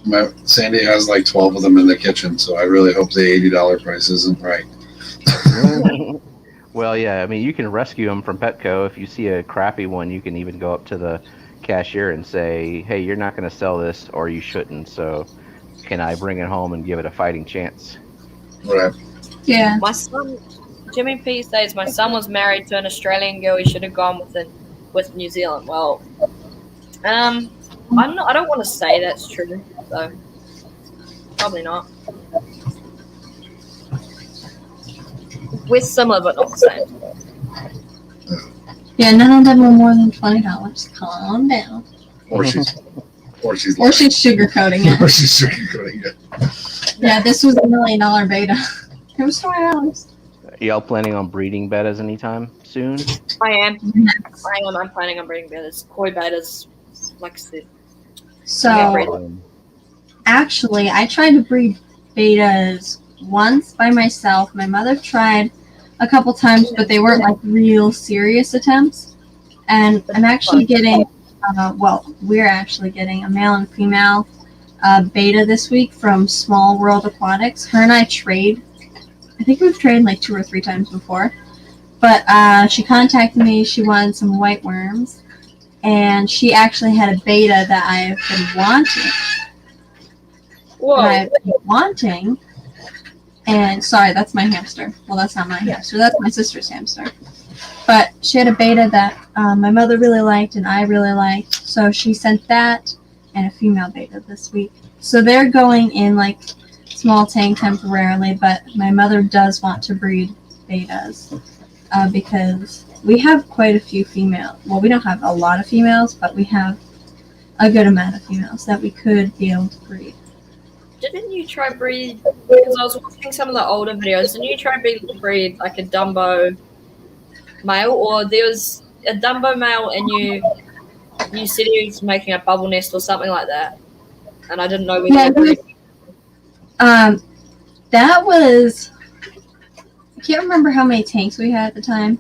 though. Sandy has like 12 of them in the kitchen, so I really hope the $80 price isn't right. well, yeah, I mean you can rescue them from Petco. If you see a crappy one, you can even go up to the cashier and say, "Hey, you're not going to sell this, or you shouldn't. So, can I bring it home and give it a fighting chance?" Whatever. Yeah. My son, Jimmy P says, my son was married to an Australian girl. He should have gone with New Zealand. Well, I don't want to say that's true, so probably not. We're similar, but not the same. Yeah, none of them are more than $20. Calm down. Or she's Or lying. she's sugarcoating it. Or she's sugarcoating it. Yeah, this was $1 million beta. It was $20. Y'all planning on breeding betas anytime soon? I am. Yes. I'm planning on breeding betas. Koi betas, like I said. So, actually, I tried to breed betas once by myself. My mother tried a couple times, but they weren't like real serious attempts. And I'm actually getting, we're actually getting a male and female beta this week from Small World Aquatics. Her and I trade. I think we've traded like 2 or 3 times before. But she contacted me. She wanted some white worms. And she actually had a beta that I've been wanting. And sorry, that's my hamster. Well, that's not my hamster. That's my sister's hamster. But she had a beta that my mother really liked and I really liked. So she sent that and a female beta this week. So they're going in like small tank temporarily, but my mother does want to breed betas because we have quite a few females. Well, we don't have a lot of females, but we have a good amount of females that we could be able to breed. didn't you try breed? Because I was watching some of the older videos. Didn't you try breed like a Dumbo male, or there was a Dumbo male, and you said he was making a bubble nest or something like that, and I didn't know whether Yeah, you breed. that was. I can't remember how many tanks we had at the time,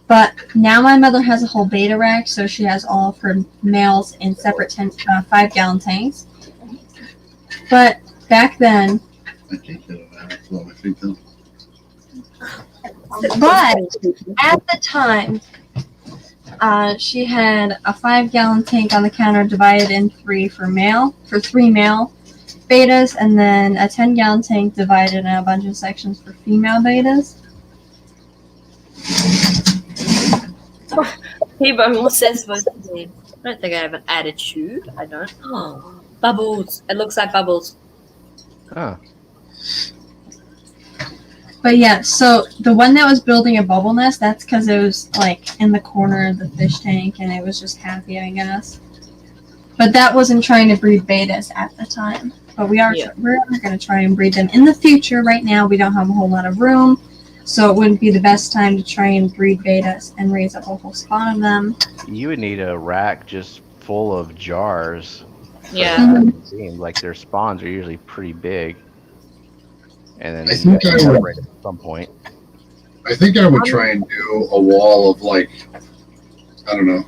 but now my mother has a whole beta rack, so she has all of her males in separate 5-gallon tanks. But back then, I can't get it out. It's on my feet though. but at the time, she had a 5-gallon tank on the counter divided in three for 3 male betas, and then a 10-gallon tank divided in a bunch of sections for female betas. T-Bone, what's that supposed to mean? I don't think I have an attitude. I don't. Oh, bubbles. It looks like bubbles. Huh. But yeah, so the one that was building a bubble nest, that's because it was like in the corner of the fish tank and it was just happy, I guess. But that wasn't trying to breed betas at the time. But we're going to try and breed them in the future. Right now, we don't have a whole lot of room, so it wouldn't be the best time to try and breed betas and raise up a whole spawn of them. You would need a rack just full of jars. Yeah. It seems like their spawns are usually pretty big. And then I think I would- separate at some point. I think I would try and do a wall of like, I don't know,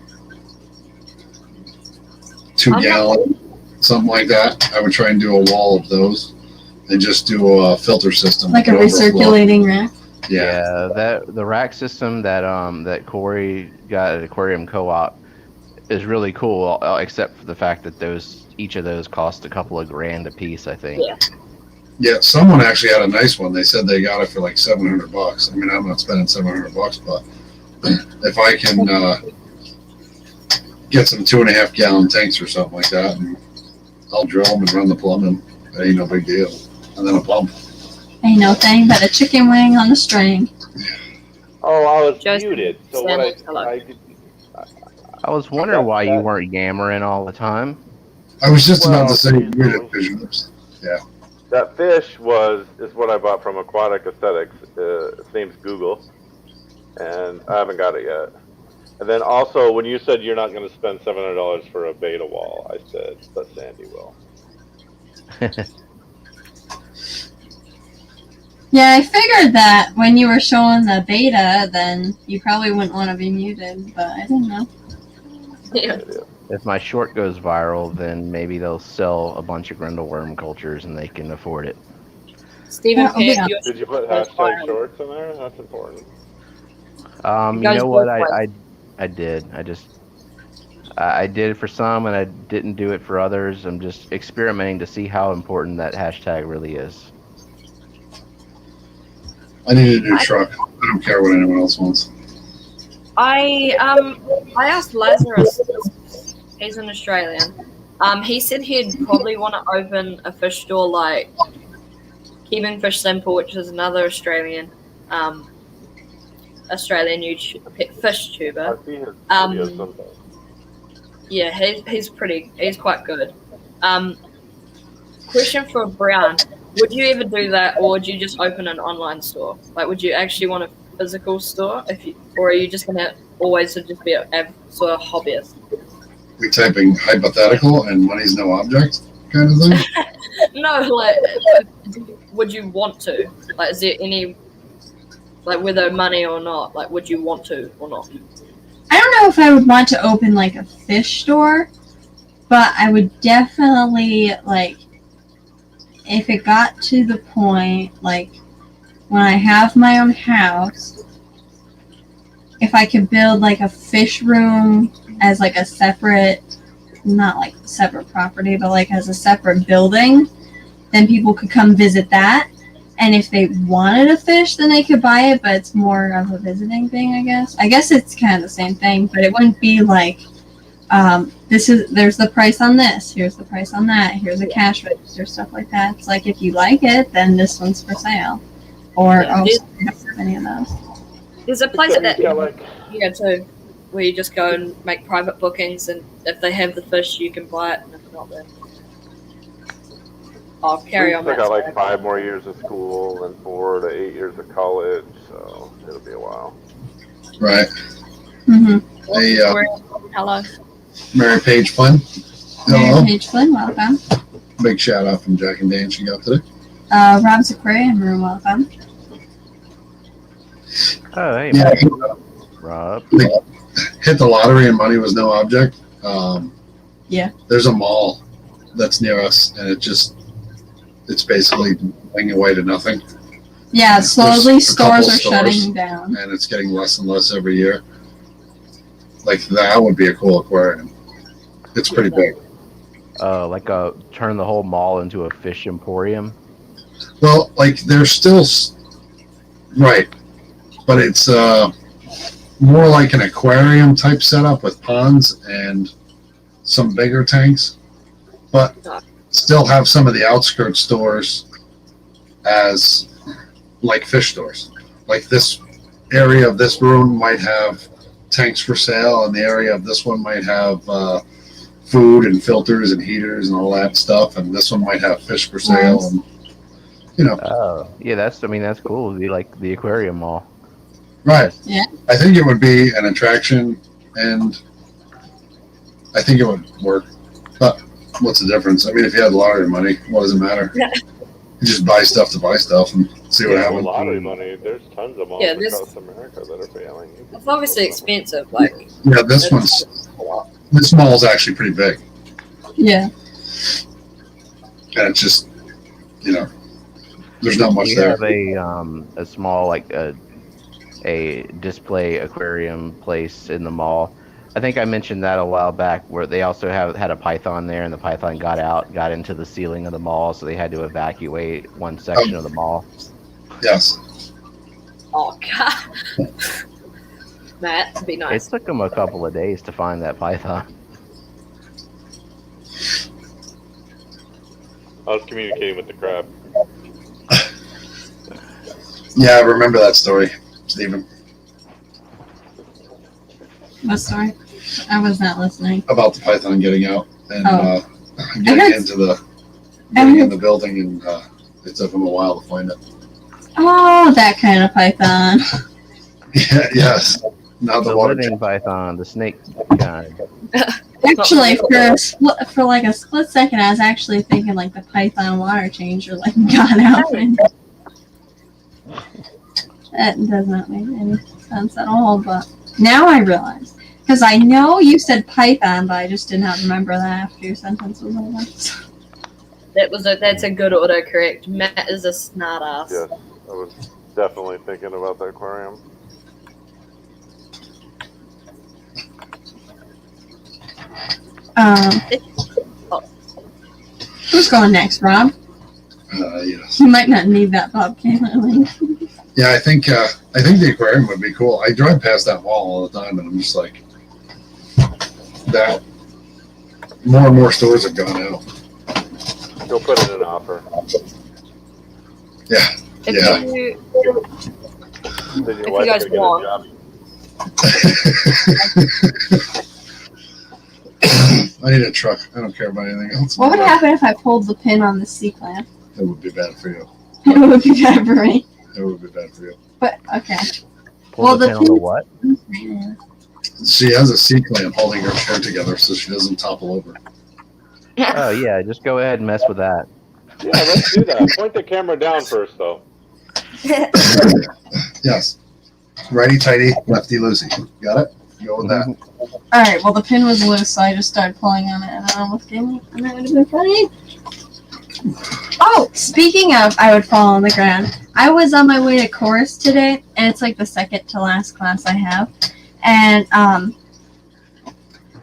2-gallon, something like that. I would try and do a wall of those and just do a filter system. Like a to overflow. recirculating rack. Yeah. That the rack system that Corey got at Aquarium Co-op is really cool, except for the fact that each of those cost a couple of grand a piece, I think. Yeah. Yeah, someone actually had a nice one. They said they got it for like $700. I mean, I'm not spending $700, but if I can get some 2.5-gallon tanks or something like that, and I'll drill them and run the plumbing. It ain't no big deal. And then a pump. Ain't no thing but a chicken wing on the string. Oh, I was Just muted. So stand what next to it. I was wondering why you weren't yammering all the time. I was just about to say Well, muted because that fish is what I bought from Aquatic Aesthetics. Its name's Google, and I haven't got it yet. And then also, when you said you're not going to spend $700 for a beta wall, I said, but Sandy will. Yeah, I figured that when you were showing the beta, then you probably wouldn't want to be muted, but I didn't know. Yeah. If my short goes viral, then maybe they'll sell a bunch of grindleworm cultures and they can afford it. Stephen, That'll be Peck, Did you put That's hashtag fine. shorts in there? That's important. You guys know what? both I did. I did it for some, and I didn't do it for others. I'm just experimenting to see how important that hashtag really is. I need a new truck. I don't care what anyone else wants. I asked Lazarus. He's an Australian. He said he'd probably want to open a fish store like Keeping Fish Simple, which is another Australian fish tuber. I see his videos sometimes. Yeah, he's quite good. Question for Brown: would you ever do that, or would you just open an online store? Like, would you actually want a physical store, or are you just gonna always just be a sort of hobbyist? We typing hypothetical and money's no object kind of thing. No, like, would you want to? Like, is there any, like, whether money or not, like, would you want to or not? I don't know if I would want to open like a fish store, but I would definitely, like, if it got to the point, like, when I have my own house, if I could build like a fish room as like a separate, not like separate property, but like as a separate building, then people could come visit that. And if they wanted a fish, then they could buy it, but it's more of a visiting thing, I guess. I guess it's kind of the same thing, but it wouldn't be like, there's the price on this, here's the price on that, here's a cash register, stuff like that. It's like, if you like it, then this one's for sale. Or Yeah, I'll don't have any of those. There's a place that Yeah, like, too, where you just go and make private bookings, and if they have the fish, you can buy it, and if not, then I'll carry on I that. got like side. 5 more years of school and 4 to 8 years of college, so it'll be a while. Right. Mm-hmm. Hey, Hello. Mary Page Flynn. Mary Hello. Page Flynn, welcome. Big shout out from Jack and Dan she got today. Rob Aquarium Room, welcome. Oh, hey, Yeah, Rob. hit the lottery and money was no object. Yeah. There's a mall that's near us, and it's basically going away to nothing, Yeah, slowly There's a couple stores are stores. shutting down. and it's getting less and less every year. Like that would be a cool aquarium. It's pretty big. Like turn the whole mall into a fish emporium. Well, like there's still right, but it's more like an aquarium type setup with ponds and some bigger tanks, but still have some of the outskirt stores as like fish stores. Like this area of this room might have tanks for sale, and the area of this one might have food and filters and heaters and all that stuff, and this one might have fish for sale. Nice. And you know, Oh, yeah, that's cool. It'd be like the aquarium mall. right? Yeah. I think it would be an attraction, and I think it would work. But what's the difference? I mean, if you had lottery money, what does it matter? Yeah. You just buy stuff to buy stuff and see what Yeah, A happens. lottery money. There's tons of malls Yeah, this- across America that are failing. It's obviously expensive. Like Yeah, this mall's actually pretty big, Yeah. and it's just, there's not much We there. have a small like a display aquarium place in the mall. I think I mentioned that a while back, where they also had a python there, and the python got into the ceiling of the mall, so they had to evacuate one section of the mall. Yes. oh god, Matt, it'd be It nice. took them a couple of days to find that python. I was communicating with the crab. Yeah, I remember that story, Stephen, What story? I was not listening. about the python getting out and Oh. getting heard- into the I getting heard- in the building, and it took them a while to find it. Oh, that kind of python. Yeah, yes. Not the The water. living python, the snake kind. Actually, for like a split second, I was actually thinking like the python water changer like got out. And that does not make any sense at all. But now I realize, because I know you said python, but I just did not remember that after your sentence was over. That's a good autocorrect. Matt is a snot ass. Yes, I was definitely thinking about the aquarium. Who's going next, Rob? Yes. You might not need that Bobcat. Yeah, I think the aquarium would be cool. I drive past that mall all the time, and I'm just like, that. More and more stores have gone out. Go put in an offer. Yeah. If Yeah. you Then your If wife's you guys gonna get a want. job. I need a truck. I don't care about anything else. What would happen if I pulled the pin on the C clamp? It would be bad for you. It would be bad for me. It would be bad for you. But okay. Pull Well, the the pin on the thing- what? She has a C clamp holding her chair together so she doesn't topple over. Oh yeah, just go ahead and mess with that. Yeah, let's do that. Point the camera down first, though. Yes. Righty tighty, lefty loosey. Got it? Go with that. All right. Well, the pin was loose, so I just started pulling on it, and I almost gave me. And that would have been funny. Oh, speaking of, I would fall on the ground. I was on my way to chorus today, and it's like the second to last class I have, and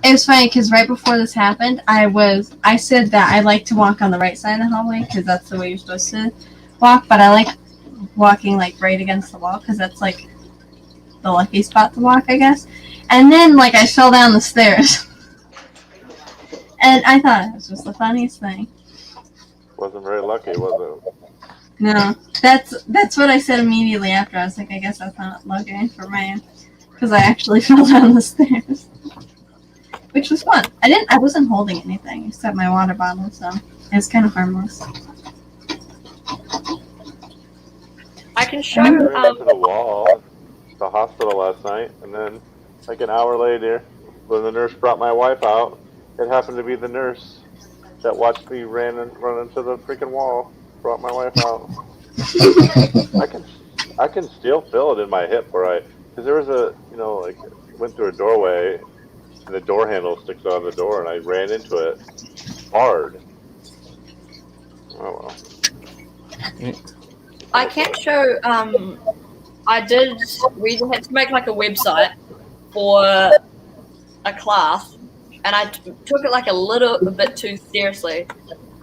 it was funny because right before this happened, I said that I like to walk on the right side of the hallway because that's the way you're supposed to walk, but I like walking like right against the wall because that's like the lucky spot to walk, I guess. And then like I fell down the stairs, and I thought it was just the funniest thing. Wasn't very lucky, was it? No, that's what I said immediately after. I was like, I guess that's not lucky for me, because I actually fell down the stairs, which was fun. I wasn't holding anything except my water bottle, so it was kind of harmless. can show. I ran into the wall at the hospital last night, and then like an hour later, when the nurse brought my wife out, it happened to be the nurse that watched me run into the freaking wall. Brought my wife out. I can still feel it in my hip where because there was like went through a doorway and the door handle sticks out of the door and I ran into it hard. Oh well. I can show. We had to make like a website for a class, and I took it like a bit too seriously.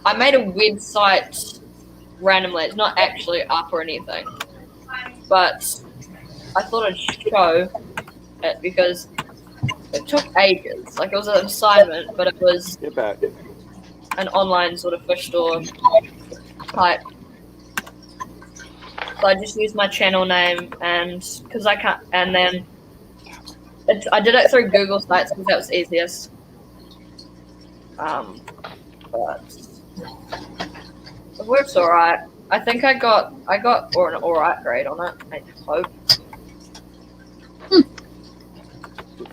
I made a website randomly. It's not actually up or anything, but I thought I'd show it because it took ages. Like it was an assignment, but it was Get back. an online sort of fish store type. So I just used my channel name and because I can't, and then I did it through Google Sites because that was easiest. But it works alright. I think I got an alright grade on it. I hope.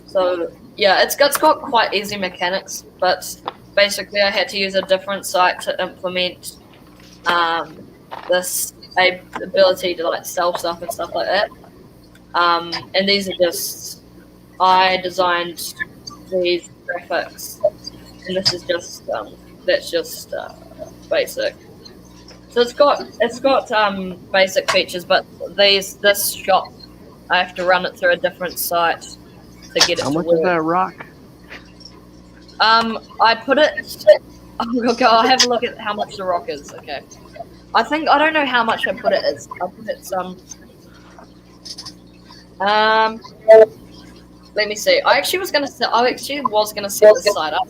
So yeah, it's got quite easy mechanics, but basically I had to use a different site to implement this ability to like sell stuff and stuff like that. And these are just I designed these graphics, and this is just that's just basic. So it's got basic features, but this shop I have to run it through a different site to get it How to much work. is that rock? I put it. Okay, I'll have a look at how much the rock is. Okay, I don't know how much I put it is. I put it some. Let me see. I actually was gonna set the site up.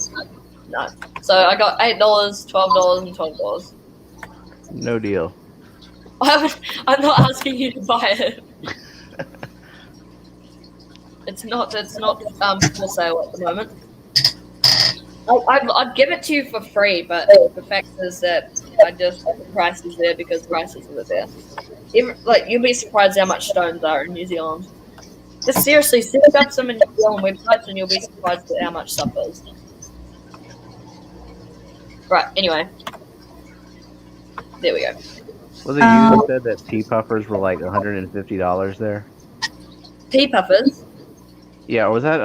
No, so I got $8, $12, and $12. No deal. I'm not asking you to buy it. It's not for sale at the moment. I'd give it to you for free, but the fact is that the price is there because prices are there. You'll be surprised how much stones are in New Zealand. Just seriously, search up some New Zealand websites and you'll be surprised at how much stuff is. Right, anyway. There we go. Was it you that said that pea puffers were like $150 there? Pea puffers? Yeah, or was that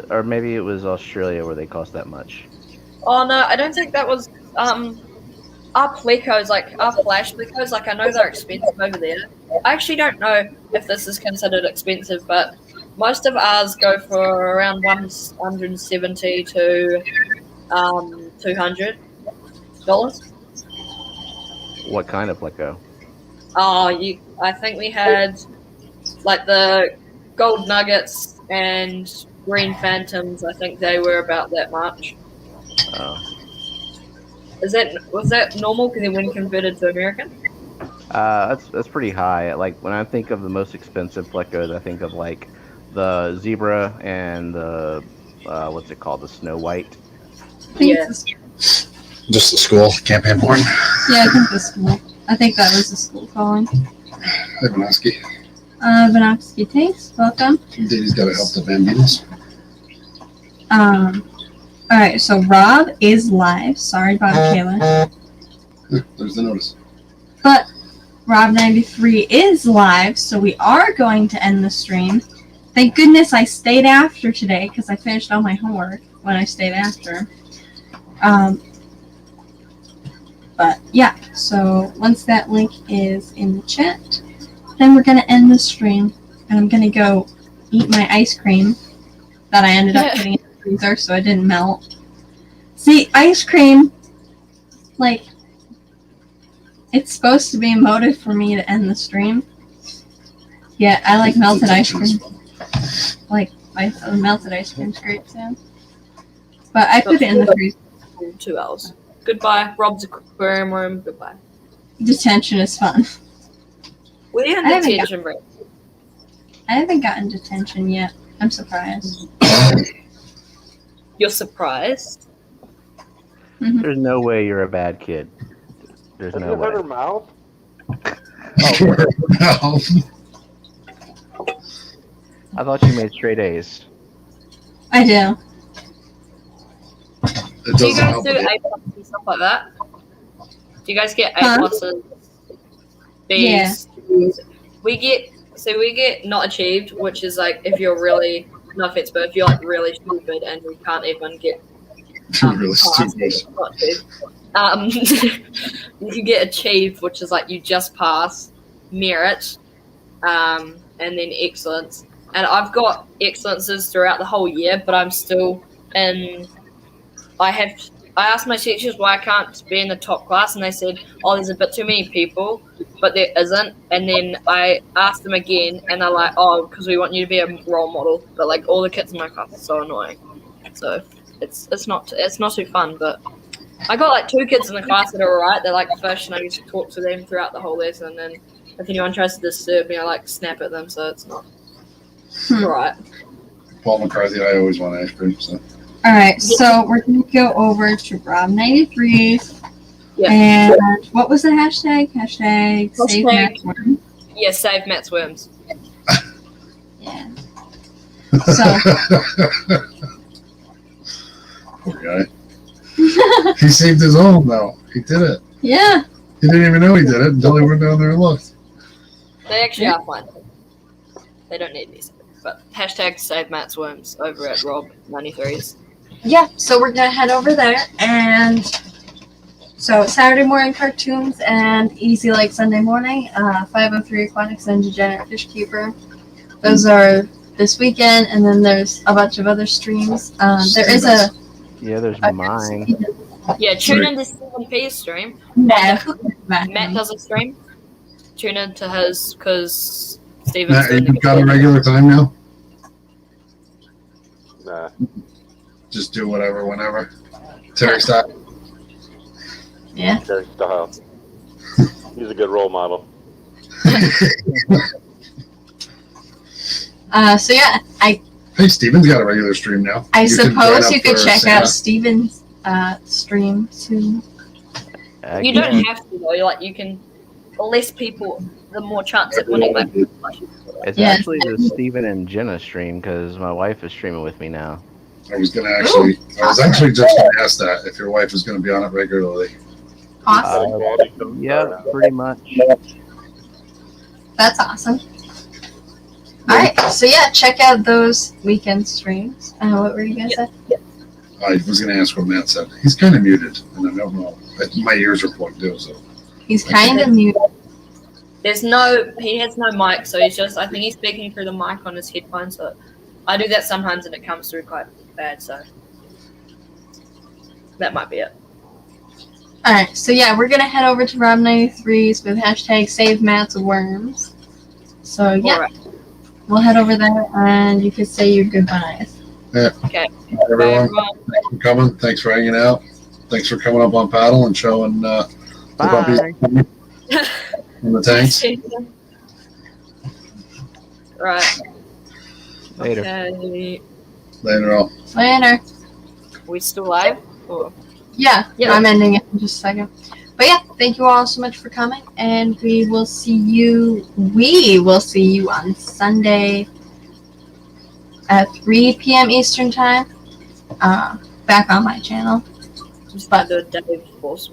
or maybe it was Australia where they cost that much? Oh no, I don't think that was our plecos, our flash plecos, I know they're expensive over there. I actually don't know if this is considered expensive, but most of ours go for around $170 to $200. What kind of pleco? I think we had the gold nuggets and green phantoms. I think they were about that much. Oh. Was that normal? Because when converted to American? That's pretty high. Like when I think of the most expensive plecos, I think of like the zebra and the what's it called, the Snow White. Yeah. Just the school, campaign born. Yeah, I think the school. I think that was the school calling. Ivanovsky. Vanoksky, thanks. Welcome. Daddy's got to help the bambinos. All right, so Rob is live. Sorry about Kayla. There's the notice. But Rob93 is live, so we are going to end the stream. Thank goodness I stayed after today because I finished all my homework when I stayed after. But yeah, so once that link is in the chat, then we're going to end the stream. And I'm going to go eat my ice cream that I ended up putting in the freezer so it didn't melt. See, ice cream, it's supposed to be a motive for me to end the stream. Yeah, I like melted ice cream. Melted ice cream's great too. But I put it in the freezer. 2 hours. Goodbye, Rob's aquarium room. Goodbye. Detention is fun. Where are you in I haven't detention, bro? I haven't gotten detention yet. I'm surprised. You're surprised? Mm-hmm. There's no way you're a bad kid. There's Have no you way. heard her mouth? No. I thought you made straight A's. I do. It Do you doesn't guys help. do with it. A+ and stuff like that? Do you guys get A+, Huh? B's? We get not achieved, which is like if you're really, no offense, but if you're like really stupid and you can't even get You're really pass, stupid. not achieved. You get achieved, which is like you just pass, merit, and then excellence. And I've got excellences throughout the whole year, but I'm still in. I asked my teachers why I can't be in the top class, and they said, "Oh, there's a bit too many people," but there isn't. And then I asked them again, and they're like, "Oh, because we want you to be a role model." But like all the kids in my class are so annoying, so it's not too fun. But I got like 2 kids in the class that are alright. They're like fish, and I used to talk to them throughout the whole lesson. And if anyone tries to disturb me, I like snap at them. So it's not alright. Paul McCarthy, I always want ice cream. So. All right, so we're gonna go over to Rob 93. Yeah. And what was the hashtag? Hashtag save Matt's worm. Yeah, save Matt's worms. Yeah. So Poor guy. He saved his own though. He did it. yeah. He didn't even know he did it until he went down there and looked. They actually are fine. They don't need these. But hashtag save Matt's worms over at Rob 93's. Yeah, so we're gonna head over there, and so Saturday morning cartoons and Easy Like Sunday morning, 503 Aquatics and Degenerate Fish Keeper. Those are this weekend, and then there's a bunch of other streams. There is a There's mine. Yeah, tune into Stephen P's stream. Matt Matt does a stream. Tune into his because Stephen's Matt, doing you've got a regular time now? Nah. Just do whatever, whenever. Terry style. Yeah. Terry style. He's a good role model. So yeah, Hey, Steven's got a regular stream now. I You can join suppose up you could for check Santa. out Steven's stream too. You don't have to though. Like you can, the less people, the more chance of winning. Like, It's Yeah. actually the Steven and Jenna stream because my wife is streaming with me now. I was actually just going to ask that if your wife is going to be on it regularly. Awesome. Yeah, pretty much. That's awesome. Alright, so yeah, check out those weekend streams. What were you gonna say? I was going to ask what Matt said. He's kind of muted, and I don't know. My ears are plugged too, so. He's kind of new. he has no mic, so he's just. I think he's speaking through the mic on his headphones. So I do that sometimes, and it comes through quite bad. So that might be it. Alright, so yeah, we're gonna head over to Rob 93's with hashtag save Matt's worms. So yeah, All right. we'll head over there and you can say your goodbyes. Okay. Bye, Bye, everyone. everyone. Thanks for coming. Thanks for hanging out. Thanks for coming up on paddle and showing the puppies and the tanks. Right. Later. Okay. Later all. Later. We still live? Or? Yeah, Yeah. I'm ending it in just a second. But yeah, thank you all so much for coming, and we will see you on Sunday at 3 p.m. Eastern Time, back on my channel. Just by the Dave Force